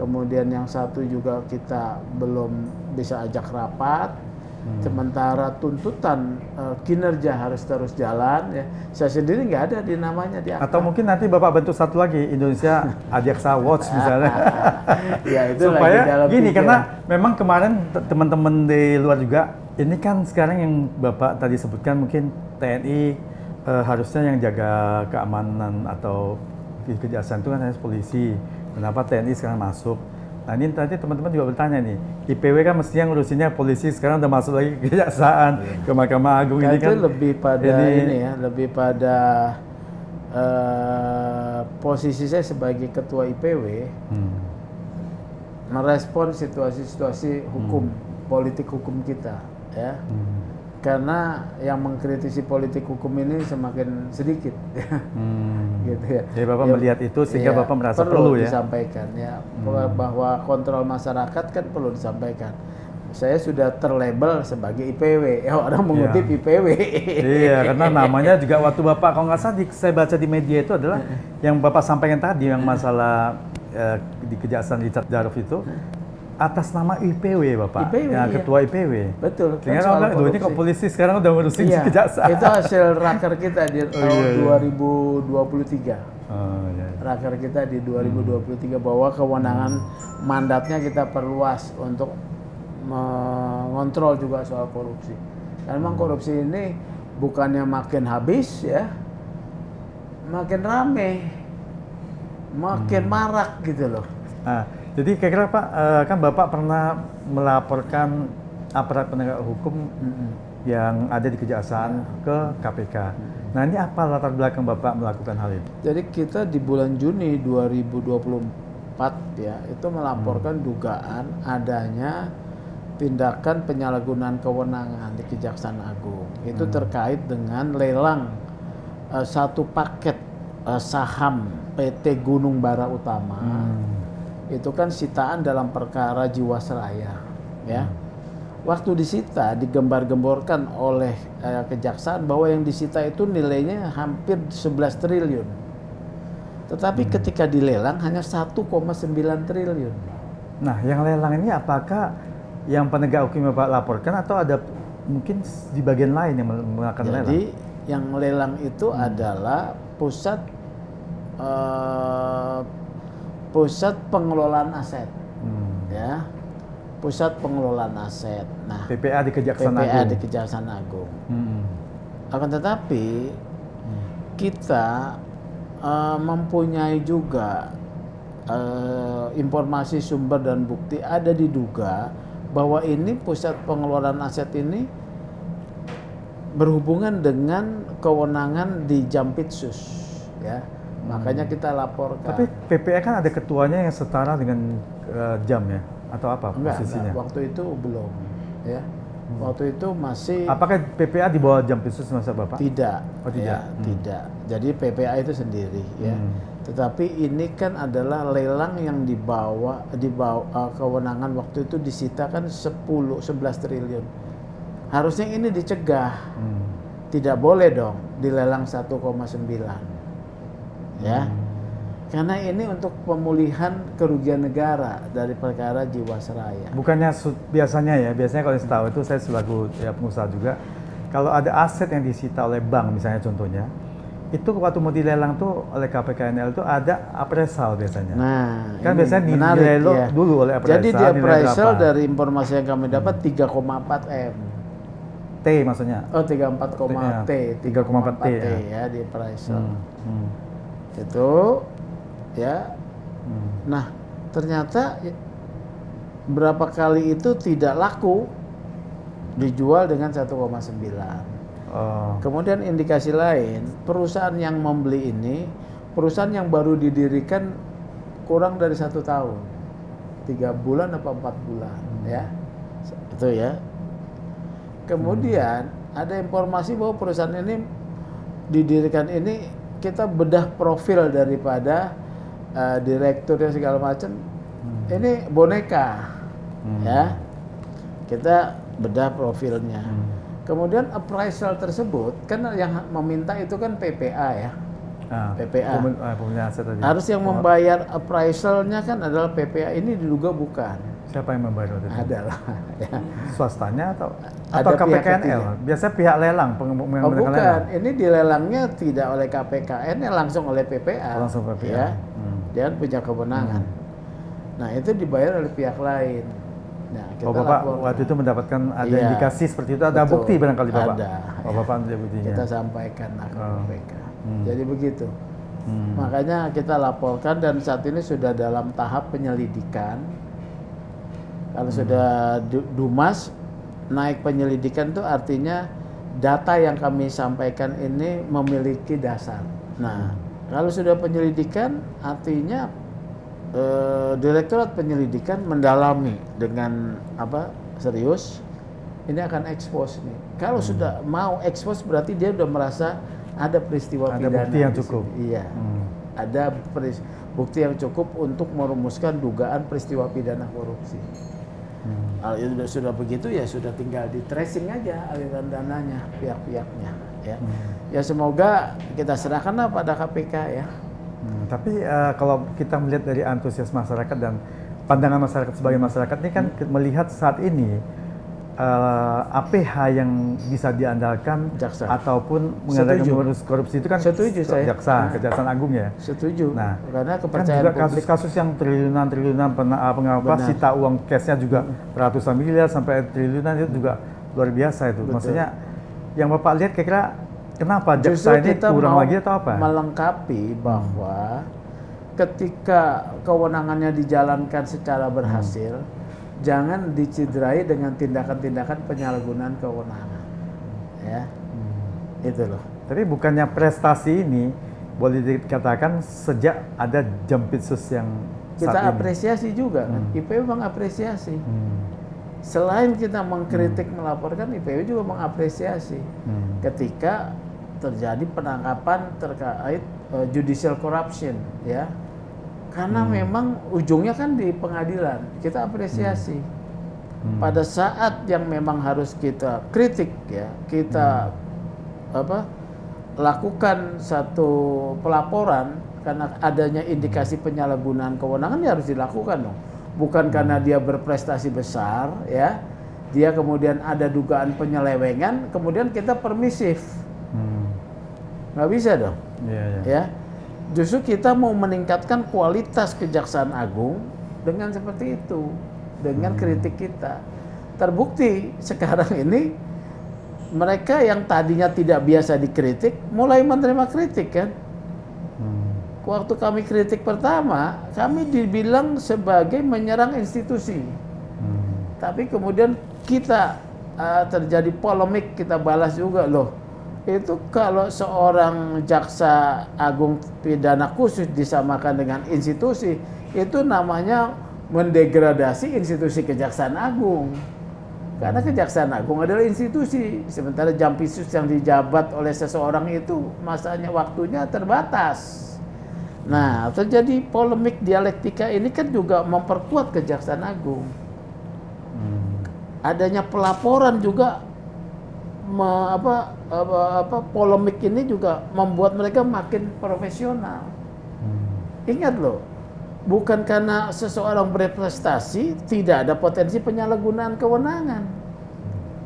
Kemudian yang satu juga kita belum bisa ajak rapat. Sementara tuntutan kinerja harus terus jalan ya. Saya sendiri nggak ada di namanya di akta. Atau mungkin nanti Bapak bentuk satu lagi, Indonesia Adiaksa Watch misalnya. Ya itu supaya lagi dalam gini, pikiran. karena memang kemarin teman-teman di luar juga, ini kan sekarang yang Bapak tadi sebutkan mungkin TNI, harusnya yang jaga keamanan atau di kejaksaan itu kan hanya polisi. Kenapa TNI sekarang masuk? Nah ini nanti teman-teman juga bertanya nih, IPW kan mestinya ngurusinnya polisi, sekarang udah masuk lagi ke kejaksaan, ke Mahkamah Agung ini kan. Itu lebih pada ini ya, lebih pada posisi saya sebagai ketua IPW merespon situasi-situasi hukum, politik hukum kita, ya. Karena yang mengkritisi politik hukum ini semakin sedikit, gitu ya. Jadi Bapak melihat itu sehingga Bapak merasa perlu ya disampaikan ya, bahwa kontrol masyarakat kan perlu disampaikan. Saya sudah terlabel sebagai IPW, orang mengutip IPW. Iya, karena namanya juga waktu Bapak, kalau nggak salah saya baca di media itu adalah yang Bapak sampaikan tadi, yang masalah di Kejaksaan Richard Daruf itu, atas nama IPW Bapak, IPW, ya, ketua IPW. Betul. Sehingga kan ini kok polisi sekarang udah ngurusin kejaksaan. Itu hasil raker kita di tahun 2023. Raker kita di 2023 bahwa kewenangan mandatnya kita perluas untuk mengontrol juga soal korupsi. Dan memang korupsi ini bukannya makin habis ya, makin rame, makin marak gitu loh. Nah, jadi kira-kira Pak, kan Bapak pernah melaporkan aparat penegak hukum yang ada di kejaksaan ke KPK. Nah ini apa latar belakang Bapak melakukan hal itu? Jadi kita di bulan Juni 2024 ya, itu melaporkan dugaan adanya tindakan penyalahgunaan kewenangan di Kejaksaan Agung. Itu terkait dengan lelang satu paket saham PT Gunung Bara Utama. Itu kan sitaan dalam perkara Jiwasraya, ya. Waktu disita digembar-gemborkan oleh kejaksaan bahwa yang disita itu nilainya hampir 11 triliun. Tetapi ketika dilelang hanya 1,9 triliun. Nah, yang lelang ini apakah yang penegak hukum Bapak laporkan atau ada mungkin di bagian lain yang melakukan lelang? Jadi yang lelang itu adalah pusat pengelolaan aset, ya, pusat pengelolaan aset. Nah, PPA di Kejaksaan Agung. PPA di Kejaksaan Agung. Akan tetapi kita mempunyai juga informasi sumber dan bukti ada diduga bahwa ini pusat pengelolaan aset ini berhubungan dengan kewenangan di Jampitsus, ya. Makanya kita laporkan. Tapi PPA kan ada ketuanya yang setara dengan Jam ya? Atau apa posisinya? Enggak, waktu itu belum, ya. Waktu itu masih. Apakah PPA di bawah Jampitsus masa Bapak? Tidak. Oh tidak. Ya, tidak. Jadi PPA itu sendiri, ya. Tetapi ini kan adalah lelang yang dibawa kewenangan waktu itu disita kan 11 triliun. Harusnya ini dicegah. Tidak boleh dong dilelang 1,9. Ya, karena ini untuk pemulihan kerugian negara dari perkara Jiwasraya. Bukannya biasanya kalau yang tahu itu saya selaku pengusaha juga, kalau ada aset yang disita oleh bank misalnya contohnya, itu waktu mau dilelang tuh oleh KPKNL itu ada appraisal biasanya. Nah, kan biasanya dinilai dulu oleh appraisal. Jadi di appraisal dari informasi yang kami dapat 3,4 M. T maksudnya? Oh 3,4 T ya di appraisal. Itu ya. Nah, ternyata berapa kali itu tidak laku, dijual dengan 1,9. Kemudian indikasi lain, perusahaan yang membeli ini perusahaan yang baru didirikan kurang dari 1 tahun, 3 bulan apa 4 bulan, ya. Itu ya. Kemudian ada informasi bahwa perusahaan ini didirikan ini, kita bedah profil daripada direkturnya segala macam. Ini boneka, ya. Kita bedah profilnya. Kemudian appraisal tersebut kan yang meminta itu kan PPA ya. PPA. Harus yang membayar appraisalnya kan adalah PPA, ini diduga bukan. Siapa yang membayar waktu itu? Adalah ya. Swastanya atau KPKNL? Biasanya pihak lelang bukan. Lelang. Ini dilelangnya tidak oleh KPKNL, langsung oleh PPA. Langsung PPA. Ya. Dia punya kewenangan. Nah, itu dibayar oleh pihak lain. Nah, Oh, Bapak waktu itu mendapatkan ada Iya, indikasi seperti itu, ada betul. bukti barangkali Bapak? Ada. Oh, Bapak ada buktinya. Kita sampaikan lah ke KPK. Jadi begitu. Hmm. Makanya kita laporkan dan saat ini sudah dalam tahap penyelidikan. Kalau sudah Dumas naik penyelidikan itu artinya data yang kami sampaikan ini memiliki dasar. Nah, kalau sudah penyelidikan artinya Direktorat Penyelidikan mendalami dengan serius, ini akan expose nih. Kalau sudah mau expose berarti dia sudah merasa ada peristiwa pidana. Ada bukti yang cukup. Iya, ada bukti yang cukup untuk merumuskan dugaan peristiwa pidana korupsi. Kalau itu sudah begitu ya sudah tinggal di tracing aja aliran dananya pihak-pihaknya. Ya, ya semoga kita serahkanlah pada KPK ya. Tapi kalau kita melihat dari antusias masyarakat dan pandangan masyarakat sebagai masyarakat ini kan melihat saat ini APH yang bisa diandalkan jaksa ataupun mengandalkan mengurus korupsi itu kan Kejaksaan Agung ya. Setuju. Nah, karena kan kepercayaan juga kasus-kasus yang triliunan sita uang cashnya juga ratusan miliar sampai triliunan itu juga luar biasa itu. Betul. Maksudnya yang Bapak lihat kira-kira kenapa justru jaksa ini kurang lagi atau apa? Melengkapi bahwa ketika kewenangannya dijalankan secara berhasil, jangan dicederai dengan tindakan-tindakan penyalahgunaan kewenangan. Ya, itu loh. Tapi bukannya prestasi ini boleh dikatakan sejak ada Jampitsus yang kita apresiasi juga kan, IPW mengapresiasi. Selain kita mengkritik melaporkan, IPW juga mengapresiasi ketika terjadi penangkapan terkait judicial corruption ya. Karena memang ujungnya kan di pengadilan, kita apresiasi. Pada saat yang memang harus kita kritik ya, kita lakukan satu pelaporan karena adanya indikasi penyalahgunaan kewenangan ya harus dilakukan dong. Bukan karena dia berprestasi besar ya, dia kemudian ada dugaan penyelewengan, kemudian kita permisif. Nggak bisa dong. Ya. Justru kita mau meningkatkan kualitas Kejaksaan Agung dengan seperti itu, dengan kritik kita. Terbukti sekarang ini mereka yang tadinya tidak biasa dikritik mulai menerima kritik kan. Waktu kami kritik pertama, kami dibilang sebagai menyerang institusi. Tapi kemudian kita terjadi polemik, kita balas juga loh. Itu kalau seorang jaksa agung pidana khusus disamakan dengan institusi, itu namanya mendegradasi institusi Kejaksaan Agung. Karena Kejaksaan Agung adalah institusi, sementara Jampitsus yang dijabat oleh seseorang itu masanya waktunya terbatas. Nah, terjadi polemik dialektika ini kan juga memperkuat Kejaksaan Agung. Adanya pelaporan juga polemik ini juga membuat mereka makin profesional. Ingat loh, bukan karena seseorang berprestasi tidak ada potensi penyalahgunaan kewenangan.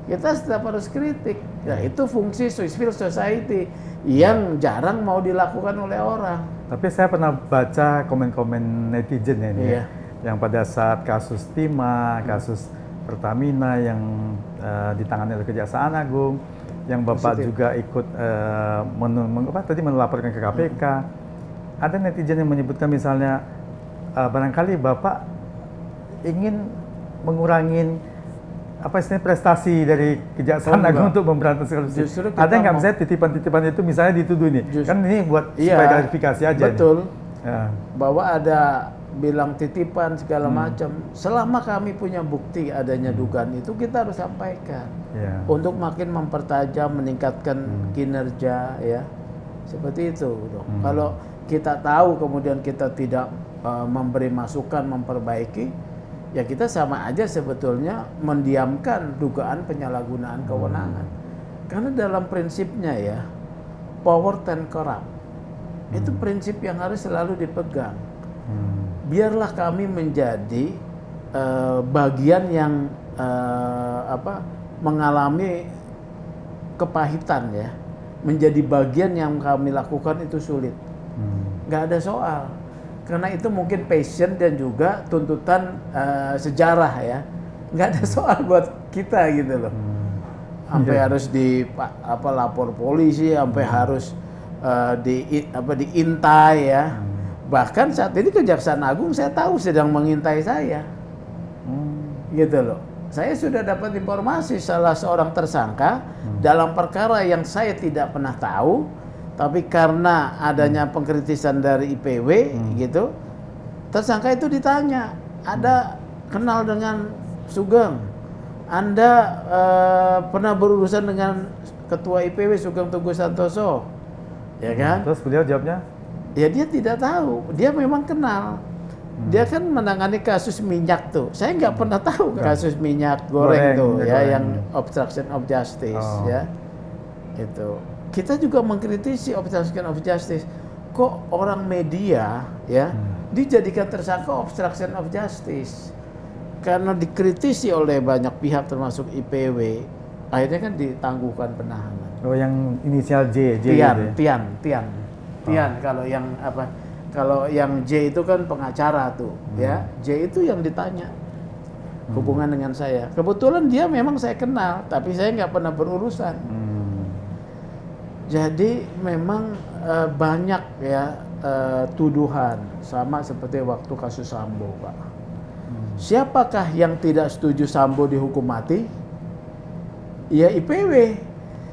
Kita tetap harus kritik. Nah, itu fungsi civil society yang jarang mau dilakukan oleh orang. Tapi saya pernah baca komen-komen netizen ini yang pada saat kasus Timah, kasus Pertamina yang ditangani oleh Kejaksaan Agung, yang Bapak juga ikut melaporkan ke KPK. Ada netizen yang menyebutkan misalnya barangkali Bapak ingin mengurangi prestasi dari Kejaksaan Agung untuk memberantas korupsi. Ada nggak misalnya titipan-titipan itu misalnya dituduh nih? Kan ini buat supaya klarifikasi aja. Betul. Ya. Bahwa ada bilang titipan segala macam. Selama kami punya bukti adanya dugaan itu, kita harus sampaikan untuk makin mempertajam, meningkatkan kinerja ya, seperti itu. Kalau kita tahu kemudian kita tidak memberi masukan, memperbaiki, ya kita sama aja sebetulnya mendiamkan dugaan penyalahgunaan kewenangan. Karena dalam prinsipnya ya, power and corrupt itu prinsip yang harus selalu dipegang. Biarlah kami menjadi bagian yang mengalami kepahitan ya, menjadi bagian yang kami lakukan itu sulit, nggak ada soal, karena itu mungkin passion dan juga tuntutan sejarah ya. nggak ada soal buat kita gitu loh. Sampai harus lapor polisi, sampai harus diintai ya. Bahkan saat ini Kejaksaan Agung saya tahu sedang mengintai saya. Gitu loh. Saya sudah dapat informasi salah seorang tersangka dalam perkara yang saya tidak pernah tahu, tapi karena adanya pengkritisan dari IPW gitu, tersangka itu ditanya, ada kenal dengan Sugeng, Anda pernah berurusan dengan Ketua IPW Sugeng Teguh Santoso, ya kan? Terus beliau jawabnya? Ya dia tidak tahu, dia memang kenal. Dia kan menangani kasus minyak tuh. Saya nggak pernah tahu kasus minyak goreng tuh ya, yang obstruction of justice ya. Itu. Kita juga mengkritisi obstruction of justice. Kok orang media ya dijadikan tersangka obstruction of justice? Karena dikritisi oleh banyak pihak termasuk IPW, akhirnya kan ditangguhkan penahanan. Oh, yang inisial J Tian kalau yang apa? Kalau yang J itu kan pengacara tuh, ya. J itu yang ditanya hubungan dengan saya. Kebetulan dia memang saya kenal, tapi saya nggak pernah berurusan. Jadi memang banyak ya tuduhan, sama seperti waktu kasus Sambo, Pak. Siapakah yang tidak setuju Sambo dihukum mati? Ya IPW.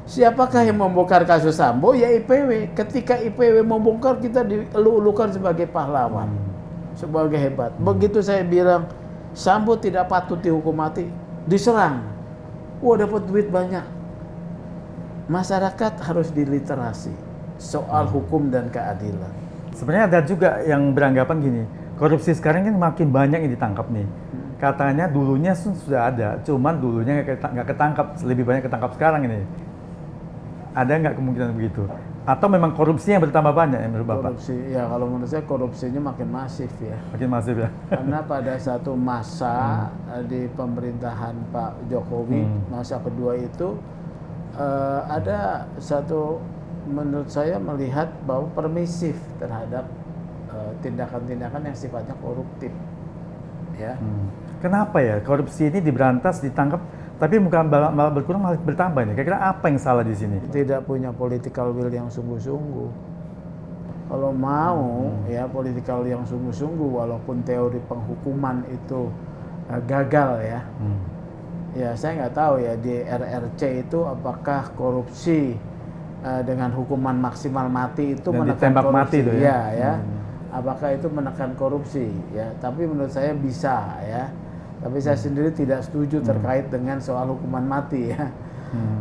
Siapakah yang membongkar kasus Sambo? Ya IPW. Ketika IPW membongkar, kita dielu-elukan sebagai pahlawan, sebagai hebat. Begitu saya bilang Sambo tidak patut dihukum mati, diserang. Wah, dapat duit banyak. Masyarakat harus diliterasi soal hukum dan keadilan. Sebenarnya ada juga yang beranggapan gini, korupsi sekarang kan makin banyak yang ditangkap nih. Katanya dulunya sudah ada, cuman dulunya nggak ketangkap, lebih banyak ketangkap sekarang ini. Ada nggak kemungkinan begitu? Atau memang korupsi yang bertambah banyak ya menurut Bapak? Korupsi, ya kalau menurut saya korupsinya makin masif ya. Makin masif ya? Karena pada satu masa di pemerintahan Pak Jokowi, masa kedua itu ada satu, menurut saya melihat bahwa permisif terhadap tindakan-tindakan yang sifatnya koruptif. Ya. Kenapa ya korupsi ini diberantas, ditangkap, tapi bukan malah berkurang, malah bertambah nih? Kira-kira apa yang salah di sini? Tidak punya political will yang sungguh-sungguh. Kalau mau ya political yang sungguh-sungguh, walaupun teori penghukuman itu gagal ya. Ya saya nggak tahu ya di RRC itu apakah korupsi dengan hukuman maksimal mati itu dan menekan ditembak korupsi? mati itu ya? Ya. Apakah itu menekan korupsi? Ya, tapi menurut saya bisa ya. Tapi saya sendiri tidak setuju terkait dengan soal hukuman mati ya.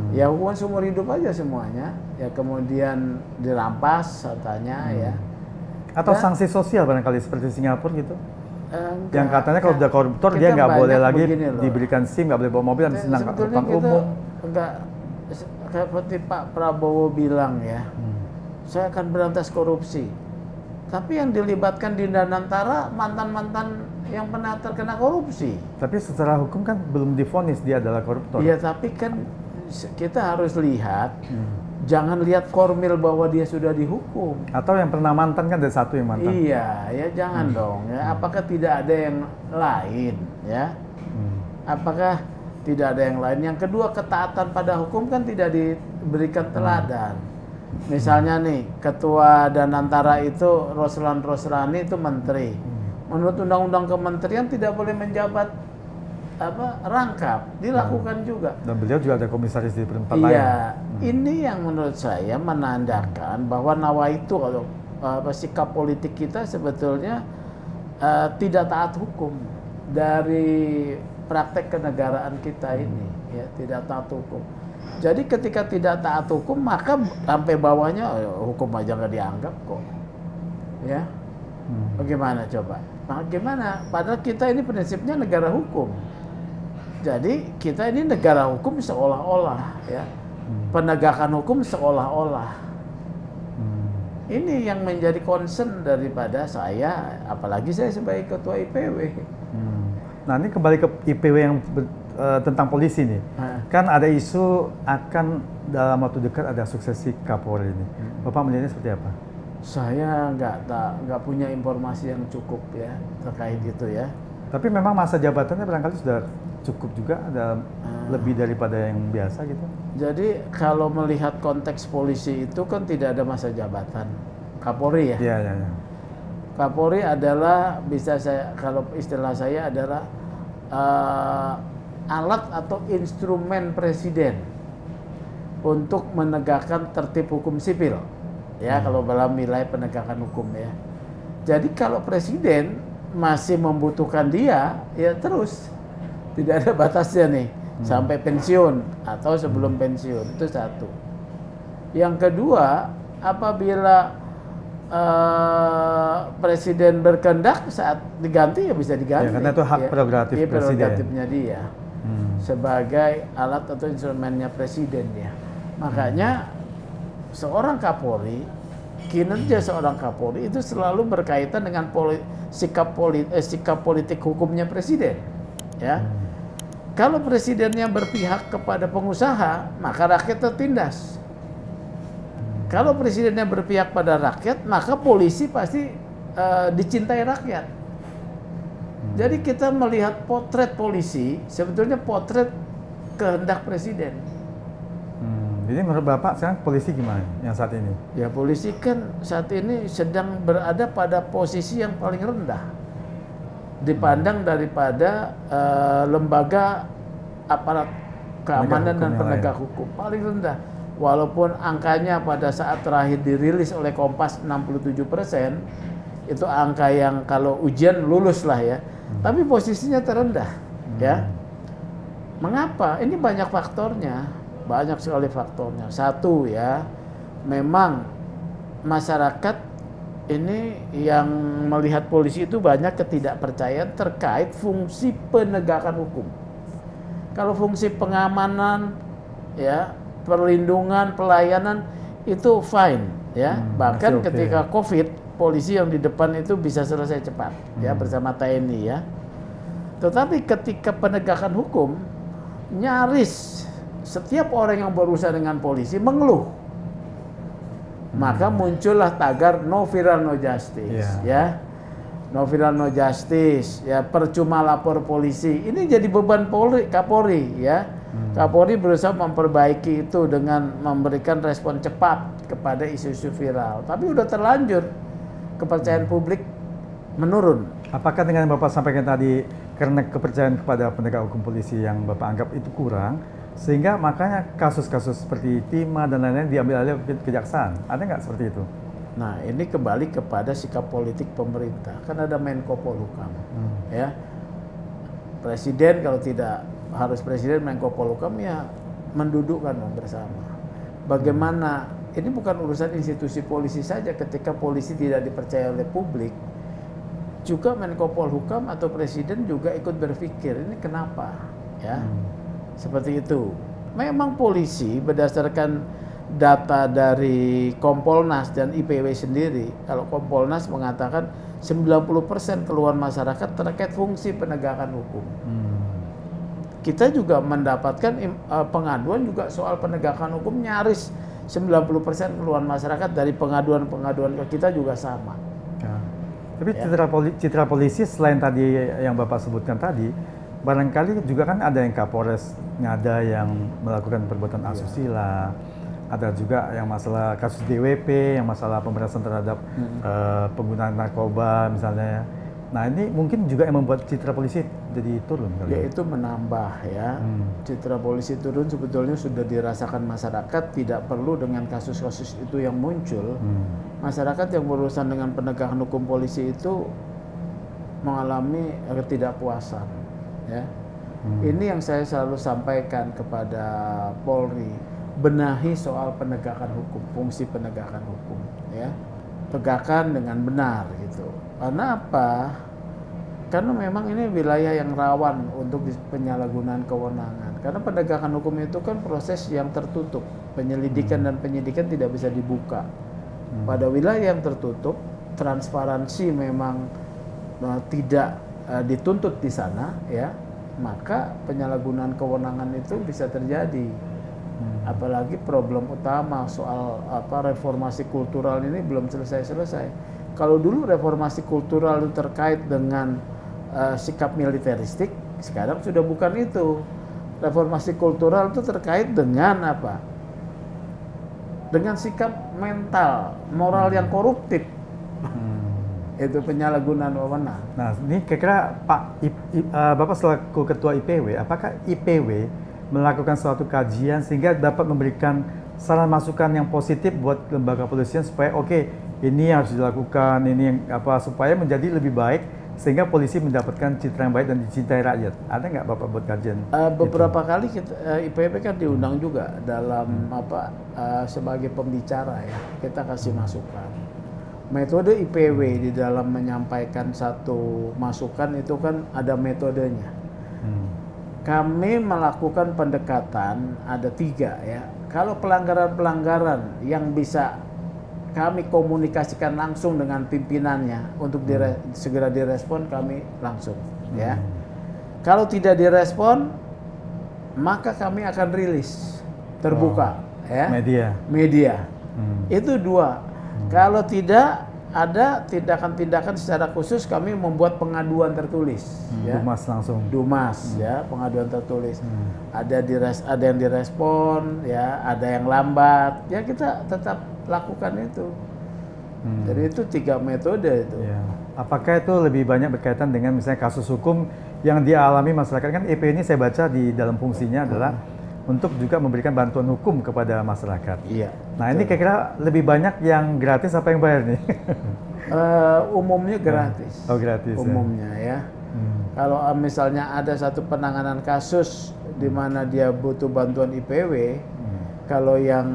Ya hukuman seumur hidup aja semuanya. Ya kemudian dirampas katanya ya. Atau sanksi sosial barangkali seperti Singapura gitu? Yang katanya kalau udah koruptor dia nggak boleh lagi diberikan SIM, nggak boleh bawa mobil, dan senang angkutan umum. Enggak, seperti Pak Prabowo bilang ya, saya akan berantas korupsi. Tapi yang dilibatkan di Danantara mantan-mantan yang pernah terkena korupsi. Tapi secara hukum kan belum divonis dia adalah koruptor. Iya, tapi kan kita harus lihat, jangan lihat formil bahwa dia sudah dihukum. Atau yang pernah mantan kan ada satu yang mantan. Iya, ya jangan dong. Ya, apakah tidak ada yang lain? Ya, apakah tidak ada yang lain? Yang kedua, ketaatan pada hukum kan tidak diberikan teladan. Misalnya nih, ketua Danantara itu Roslan Rosrani itu menteri. Menurut undang-undang kementerian tidak boleh menjabat rangkap, dilakukan juga. Dan beliau juga ada komisaris di tempat lain. Iya, ini yang menurut saya menandakan bahwa nawaitu kalau sikap politik kita sebetulnya tidak taat hukum dari praktek kenegaraan kita ini, ya tidak taat hukum. Jadi ketika tidak taat hukum, maka sampai bawahnya hukum aja nggak dianggap kok, ya. Bagaimana coba? Bagaimana? Padahal kita ini prinsipnya negara hukum. Jadi kita ini negara hukum seolah-olah, ya. Penegakan hukum seolah-olah. Ini yang menjadi concern daripada saya, apalagi saya sebagai ketua IPW. Nah ini kembali ke IPW yang tentang polisi nih. Kan ada isu akan dalam waktu dekat ada suksesi Kapolri ini. Bapak melihatnya seperti apa? Saya nggak punya informasi yang cukup ya terkait itu ya. Tapi memang masa jabatannya barangkali sudah cukup juga, ada lebih daripada yang biasa gitu? Jadi kalau melihat konteks polisi itu kan tidak ada masa jabatan. Kapolri ya. Iya, iya, iya. Kapolri adalah, bisa saya, kalau istilah saya adalah alat atau instrumen presiden untuk menegakkan tertib hukum sipil. Ya, kalau dalam wilayah penegakan hukum ya. Jadi kalau presiden masih membutuhkan dia, ya terus. Tidak ada batasnya nih, sampai pensiun atau sebelum pensiun, itu satu. Yang kedua, apabila presiden berkehendak saat diganti ya bisa diganti. Ya, karena itu hak prerogatif presiden. Prerogatifnya dia sebagai alat atau instrumennya presiden ya. Makanya seorang Kapolri, kinerja seorang Kapolri itu selalu berkaitan dengan sikap politik hukumnya presiden. Ya, kalau presidennya berpihak kepada pengusaha, maka rakyat tertindas. Kalau presidennya berpihak pada rakyat, maka polisi pasti dicintai rakyat. Jadi kita melihat potret polisi, sebetulnya potret kehendak presiden. Jadi menurut Bapak sekarang polisi gimana yang saat ini? Ya, polisi kan saat ini sedang berada pada posisi yang paling rendah dipandang daripada lembaga aparat keamanan dan penegak hukum, paling rendah. Walaupun angkanya pada saat terakhir dirilis oleh Kompas 67%, itu angka yang kalau ujian lulus lah ya, tapi posisinya terendah. Ya, mengapa? Ini banyak faktornya, banyak sekali faktornya. Satu ya, memang masyarakat ini yang melihat polisi itu banyak ketidakpercayaan terkait fungsi penegakan hukum. Kalau fungsi pengamanan, ya, perlindungan, pelayanan itu fine, ya. Bahkan ketika COVID, polisi yang di depan itu bisa selesai cepat, ya, bersama TNI, ya. Tetapi ketika penegakan hukum, nyaris setiap orang yang berurusan dengan polisi mengeluh. Maka muncullah tagar no viral no justice, ya, no viral no justice, ya, percuma lapor polisi. Ini jadi beban Kapolri, ya. Kapolri berusaha memperbaiki itu dengan memberikan respon cepat kepada isu-isu viral. Tapi udah terlanjur, kepercayaan publik menurun. Apakah dengan yang Bapak sampaikan tadi karena kepercayaan kepada penegak hukum polisi yang Bapak anggap itu kurang, sehingga makanya kasus-kasus seperti timah dan lain-lain diambil alih kejaksaan? Ada nggak seperti itu? Nah, ini kembali kepada sikap politik pemerintah. Kan ada Menko Polhukam, ya. Presiden kalau tidak harus presiden, Menko Polhukam ya mendudukkan bersama. Bagaimana, ini bukan urusan institusi polisi saja, ketika polisi tidak dipercaya oleh publik, juga Menko Polhukam atau presiden juga ikut berpikir, ini kenapa, ya. Seperti itu. Memang polisi berdasarkan data dari Kompolnas dan IPW sendiri, kalau Kompolnas mengatakan 90% keluhan masyarakat terkait fungsi penegakan hukum. Kita juga mendapatkan pengaduan juga soal penegakan hukum, nyaris 90% keluhan masyarakat dari pengaduan-pengaduan ke kita juga sama. Ya. Tapi citra polisi selain tadi yang Bapak sebutkan tadi, barangkali juga kan ada yang Kapolres Ngada yang melakukan perbuatan asusila, ada juga yang masalah kasus DWP, yang masalah pemberantasan terhadap penggunaan narkoba misalnya. Nah, ini mungkin juga yang membuat citra polisi jadi turun kali. Ya, itu menambah ya. Citra polisi turun sebetulnya sudah dirasakan masyarakat, tidak perlu dengan kasus-kasus itu yang muncul. Masyarakat yang berurusan dengan penegakan hukum polisi itu mengalami ketidakpuasan. Ya, ini yang saya selalu sampaikan kepada Polri, benahi soal penegakan hukum, fungsi penegakan hukum, ya, tegakkan dengan benar gitu. Karena apa? Karena memang ini wilayah yang rawan untuk penyalahgunaan kewenangan. Karena penegakan hukum itu kan proses yang tertutup, penyelidikan dan penyidikan tidak bisa dibuka. Pada wilayah yang tertutup, transparansi memang tidak dituntut di sana, ya, maka penyalahgunaan kewenangan itu bisa terjadi. Apalagi problem utama soal reformasi kultural ini belum selesai-selesai. Kalau dulu reformasi kultural itu terkait dengan sikap militeristik, Sekarang sudah bukan itu. Reformasi kultural itu terkait dengan apa? Dengan sikap mental, moral yang koruptif. Itu penyalahgunaan wewenang. Nah, ini kira-kira Bapak selaku Ketua IPW, apakah IPW melakukan suatu kajian sehingga dapat memberikan saran masukan yang positif buat lembaga kepolisian supaya ini harus dilakukan, ini yang supaya menjadi lebih baik sehingga polisi mendapatkan citra yang baik dan dicintai rakyat. Ada nggak Bapak buat kajian? Beberapa kali IPW kan diundang juga dalam sebagai pembicara ya. Kita kasih masukan. Metode IPW di dalam menyampaikan satu masukan itu kan ada metodenya. Kami melakukan pendekatan ada 3 ya. Kalau pelanggaran-pelanggaran yang bisa kami komunikasikan langsung dengan pimpinannya untuk segera direspon, kami langsung ya. Kalau tidak direspon, maka kami akan rilis terbuka ya. Media. Itu 2. Kalau tidak ada tindakan-tindakan secara khusus, kami membuat pengaduan tertulis ya. Dumas langsung. Dumas ya, pengaduan tertulis. Ada yang direspon ya, ada yang lambat. Ya kita tetap lakukan itu. Jadi itu 3 metode itu. Ya. Apakah itu lebih banyak berkaitan dengan misalnya kasus hukum yang dialami masyarakat? Kan EP ini saya baca di dalam fungsinya adalah untuk juga memberikan bantuan hukum kepada masyarakat. Iya. Nah ini kira-kira lebih banyak yang gratis apa yang bayar nih? Umumnya gratis. Oh gratis. Umumnya ya. Kalau misalnya ada satu penanganan kasus di mana dia butuh bantuan IPW, kalau yang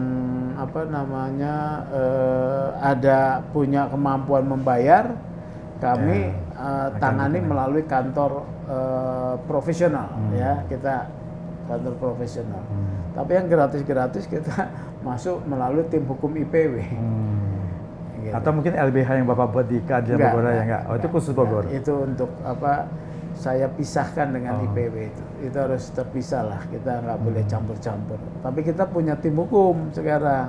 ada punya kemampuan membayar, kami tangani melalui kantor profesional ya, kita kantor profesional. Tapi yang gratis-gratis kita masuk melalui tim hukum IPW. Gitu. Atau mungkin LBH yang Bapak buat di keadilan Bogor ya enggak? Oh itu khusus Bogor. Itu untuk saya pisahkan dengan IPW itu. Itu harus terpisah lah, kita nggak boleh campur-campur. Tapi kita punya tim hukum sekarang.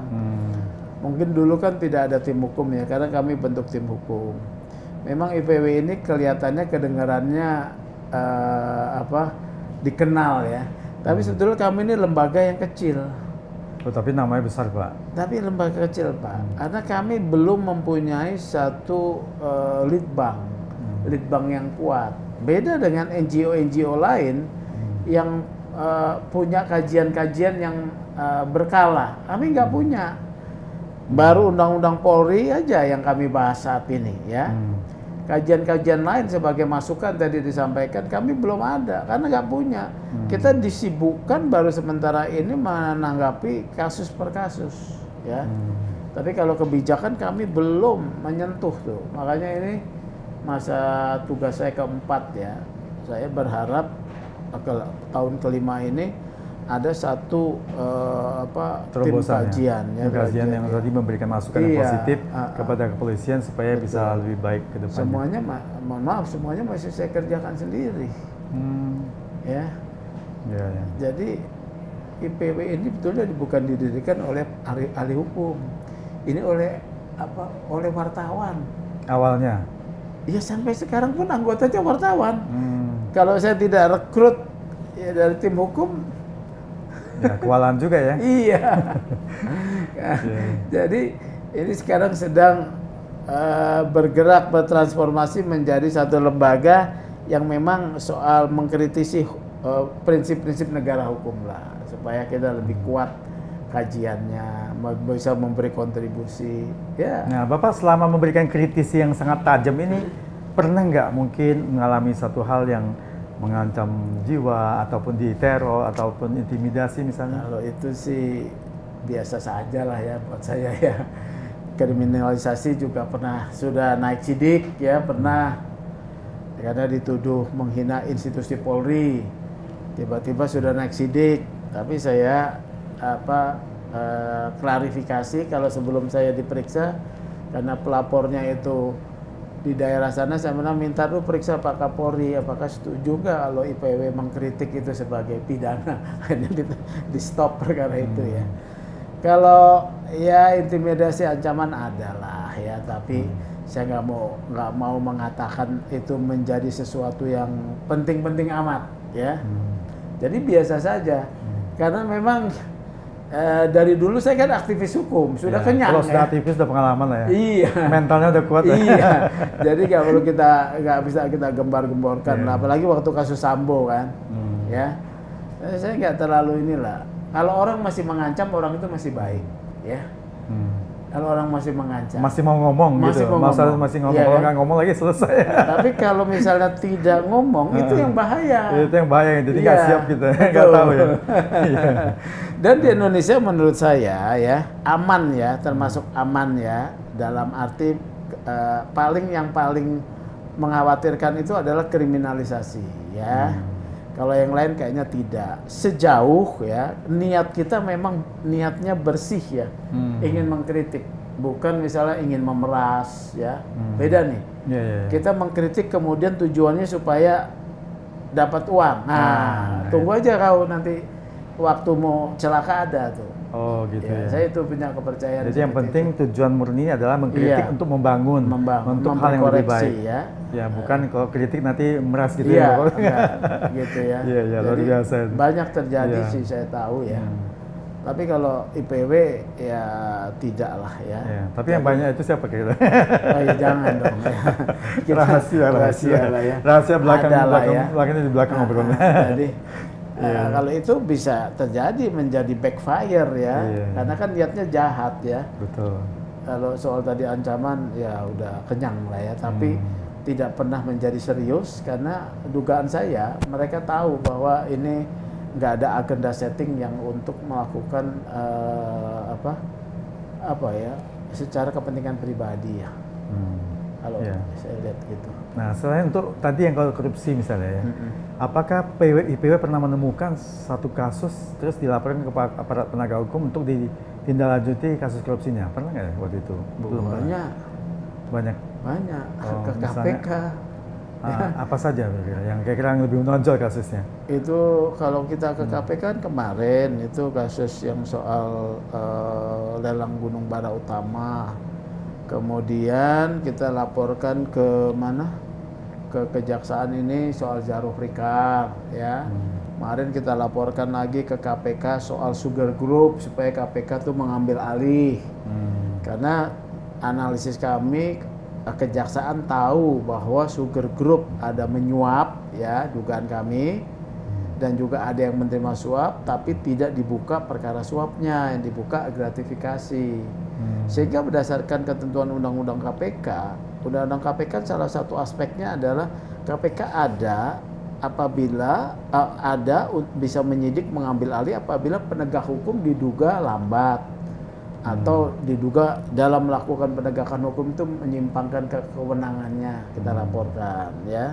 Mungkin dulu kan tidak ada tim hukum ya, karena kami bentuk tim hukum. Memang IPW ini kelihatannya kedengarannya dikenal ya. Tapi sebetulnya kami ini lembaga yang kecil. Oh, tapi namanya besar Pak. Tapi lembaga kecil Pak, karena kami belum mempunyai satu lead bank yang kuat. Beda dengan NGO lain yang punya kajian-kajian yang berkala. Kami nggak punya. Baru Undang-Undang Polri aja yang kami bahas saat ini ya. Kajian-kajian lain sebagai masukan tadi disampaikan kami belum ada karena nggak punya. Kita disibukkan baru sementara ini menanggapi kasus per kasus ya. Tapi kalau kebijakan kami belum menyentuh tuh. Makanya ini masa tugas saya keempat ya. Saya berharap tahun kelima ini ada satu tim kajian ya, kajian yang tadi memberikan masukan yang positif kepada kepolisian supaya bisa lebih baik ke depannya. Semuanya mohon maaf, semuanya masih saya kerjakan sendiri. Ya. Jadi IPW ini betulnya bukan didirikan oleh ahli hukum. Ini oleh wartawan. Awalnya. Iya, sampai sekarang pun anggotanya wartawan. Kalau saya tidak rekrut ya dari tim hukum, ya kewalahan juga ya. Iya. Jadi ini sekarang sedang bergerak bertransformasi menjadi satu lembaga yang memang soal mengkritisi prinsip-prinsip negara hukum lah, supaya kita lebih kuat kajiannya, bisa memberi kontribusi. Ya. Nah, Bapak selama memberikan kritisi yang sangat tajam ini, pernah nggak mungkin mengalami satu hal yang mengancam jiwa ataupun diteror ataupun intimidasi misalnya? Kalau itu sih biasa saja lah ya buat saya ya. Kriminalisasi juga sudah naik sidik ya, pernah karena dituduh menghina institusi Polri. Tiba-tiba sudah naik sidik, tapi saya klarifikasi kalau sebelum saya diperiksa karena pelapornya itu di daerah sana, saya minta lu periksa Pak Kapolri apakah setuju nggak kalau IPW mengkritik itu sebagai pidana. Akhirnya di stop perkara itu ya. Kalau ya intimidasi ancaman adalah ya, tapi saya nggak mau mengatakan itu menjadi sesuatu yang penting-penting amat ya. Jadi biasa saja. Karena memang dari dulu saya kan aktivis hukum, sudah kenyang. Kalau sudah aktivis sudah pengalaman lah ya. Iya. Mentalnya udah kuat ya. Iya. Jadi nggak bisa kita gembar-gemborkan. Apalagi waktu kasus Sambo kan, ya. Saya nggak terlalu inilah. Kalau orang masih mengancam, orang itu masih baik, ya. Kalau orang masih mengancam, masih mau ngomong masih gitu, mau ngomong. masih ngomong, Iya, kalau kan? nggak ngomong lagi selesai. Tapi kalau misalnya tidak ngomong, itu yang bahaya. Itu yang bahaya, jadi nggak siap kita, betul. nggak tahu ya. Dan di Indonesia menurut saya ya aman ya, termasuk aman ya, dalam arti yang paling mengkhawatirkan itu adalah kriminalisasi ya. Kalau yang lain kayaknya tidak. Sejauh ya niat kita memang niatnya bersih ya, ingin mengkritik, bukan misalnya ingin memeras ya. Beda nih. Kita mengkritik kemudian tujuannya supaya dapat uang. Nah, tunggu aja kau nanti waktu mau celaka ada tuh. Oh gitu ya. Saya itu punya kepercayaan. Jadi yang penting tujuan murni adalah mengkritik untuk membangun, untuk hal yang lebih baik. Ya, bukan kalau kritik nanti meras gitu ya. Gitu ya. Iya, luar biasa. Banyak terjadi sih saya tahu ya. Tapi kalau IPW ya tidak lah ya. Tapi yang banyak itu siapa kira? Oh ya jangan dong. Rahasia lah ya. Rahasia belakang ya. belakangnya di belakang obrolannya. Jadi kalau itu bisa terjadi menjadi backfire ya, karena kan niatnya jahat ya. Betul. Kalau soal tadi ancaman ya udah kenyang lah ya, tapi tidak pernah menjadi serius karena dugaan saya mereka tahu bahwa ini nggak ada agenda setting yang untuk melakukan apa ya secara kepentingan pribadi ya. Kalau saya lihat gitu. Nah, selain untuk tadi yang kalau korupsi misalnya ya, apakah IPW pernah menemukan satu kasus terus dilaporkan ke aparat penegak hukum untuk ditindaklanjuti kasus korupsinya? Pernah nggak ya waktu itu? Belum Banyak. Ke KPK. Apa saja yang kira-kira yang lebih menonjol kasusnya? Itu kalau kita ke KPK kan kemarin itu kasus yang soal lelang Gunung Bara Utama. Kemudian kita laporkan ke mana? Ke kejaksaan ini soal Jaruh Rikar ya. Kemarin kita laporkan lagi ke KPK soal Sugar Group supaya KPK tuh mengambil alih. Karena analisis kami kejaksaan tahu bahwa Sugar Group ada menyuap ya, dugaan kami, dan juga ada yang menerima suap tapi tidak dibuka perkara suapnya, yang dibuka gratifikasi. Sehingga berdasarkan ketentuan Undang-Undang KPK, Undang-Undang KPK salah satu aspeknya adalah KPK ada apabila bisa menyidik mengambil alih apabila penegak hukum diduga lambat atau diduga dalam melakukan penegakan hukum itu menyimpangkan kewenangannya, kita laporkan ya.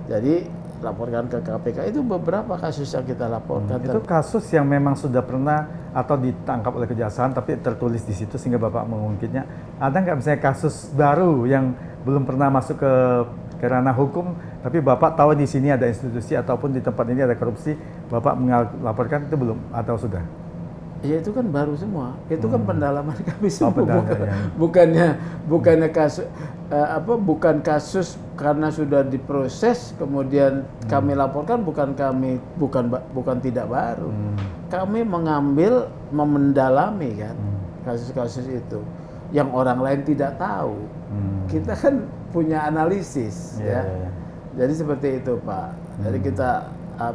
Jadi laporkan ke KPK itu beberapa kasus yang kita laporkan. Itu kasus yang memang sudah pernah atau ditangkap oleh kejaksaan tapi tertulis di situ sehingga Bapak mengungkitnya. Ada nggak misalnya kasus baru yang belum pernah masuk ke ranah hukum tapi Bapak tahu di sini ada institusi ataupun di tempat ini ada korupsi, Bapak melaporkan itu belum atau sudah? Ya itu kan baru semua. Itu kan pendalaman kami semua. Bukannya kasus bukan kasus karena sudah diproses kemudian kami laporkan, bukan tidak baru. Kami mendalami kan kasus-kasus itu yang orang lain tidak tahu. Kita kan punya analisis ya. Jadi seperti itu, Pak. Jadi kita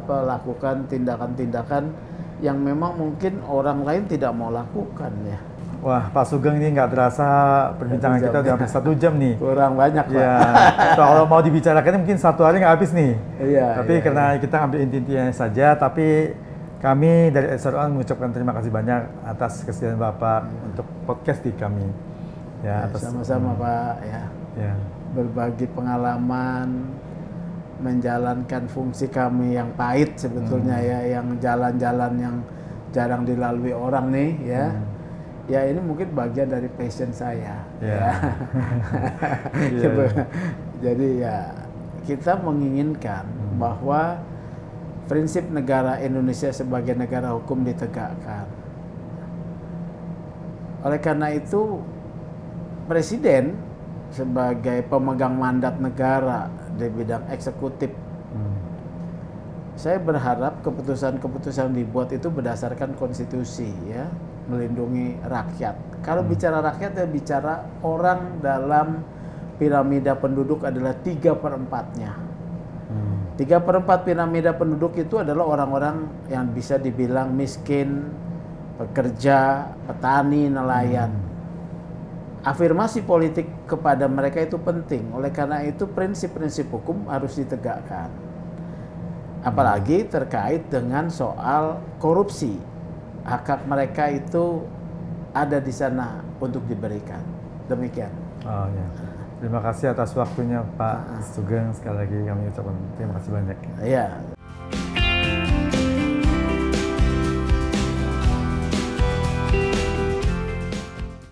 lakukan tindakan-tindakan yang memang mungkin orang lain tidak mau lakukan ya. Wah, Pak Sugeng ini nggak terasa perbincangan kita udah hampir 1 jam nih. Kurang banyak, Pak. Ya, kalau mau dibicarakan mungkin 1 hari nggak habis nih. Tapi karena kita ambil inti-intinya saja, tapi kami dari SRO mengucapkan terima kasih banyak atas kesediaan Bapak untuk podcast di kami. Ya, sama-sama Pak ya. Berbagi pengalaman, menjalankan fungsi kami yang pahit sebetulnya ya, yang jalan-jalan yang jarang dilalui orang nih ya. Ya ini mungkin bagian dari passion saya. Jadi ya kita menginginkan bahwa prinsip negara Indonesia sebagai negara hukum ditegakkan. Oleh karena itu Presiden sebagai pemegang mandat negara di bidang eksekutif saya berharap keputusan-keputusan dibuat itu berdasarkan konstitusi ya, melindungi rakyat. Kalau bicara rakyat ya bicara orang dalam piramida penduduk adalah 3/4-nya. 3/4 piramida penduduk itu adalah orang-orang yang bisa dibilang miskin, pekerja, petani, nelayan. Afirmasi politik kepada mereka itu penting. Oleh karena itu prinsip-prinsip hukum harus ditegakkan. Apalagi terkait dengan soal korupsi. Hak-hak mereka itu ada di sana untuk diberikan. Demikian. Oh ya. Terima kasih atas waktunya Pak Sugeng. Sekali lagi kami ucapkan terima kasih banyak. Iya.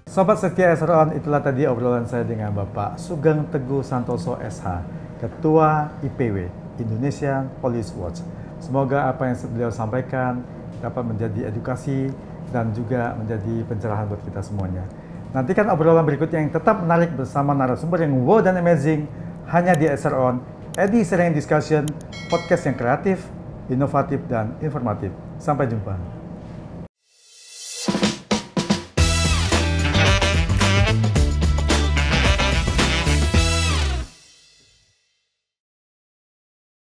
Sobat setia SR-On, itulah tadi obrolan saya dengan Bapak Sugeng Teguh Santoso SH, Ketua IPW, Indonesia Police Watch. Semoga apa yang beliau sampaikan dapat menjadi edukasi dan juga menjadi pencerahan buat kita semuanya. Nantikan obrolan berikutnya yang tetap menarik bersama narasumber yang wow dan amazing hanya di SR-On, Edi Sering Discussion, podcast yang kreatif, inovatif, dan informatif. Sampai jumpa.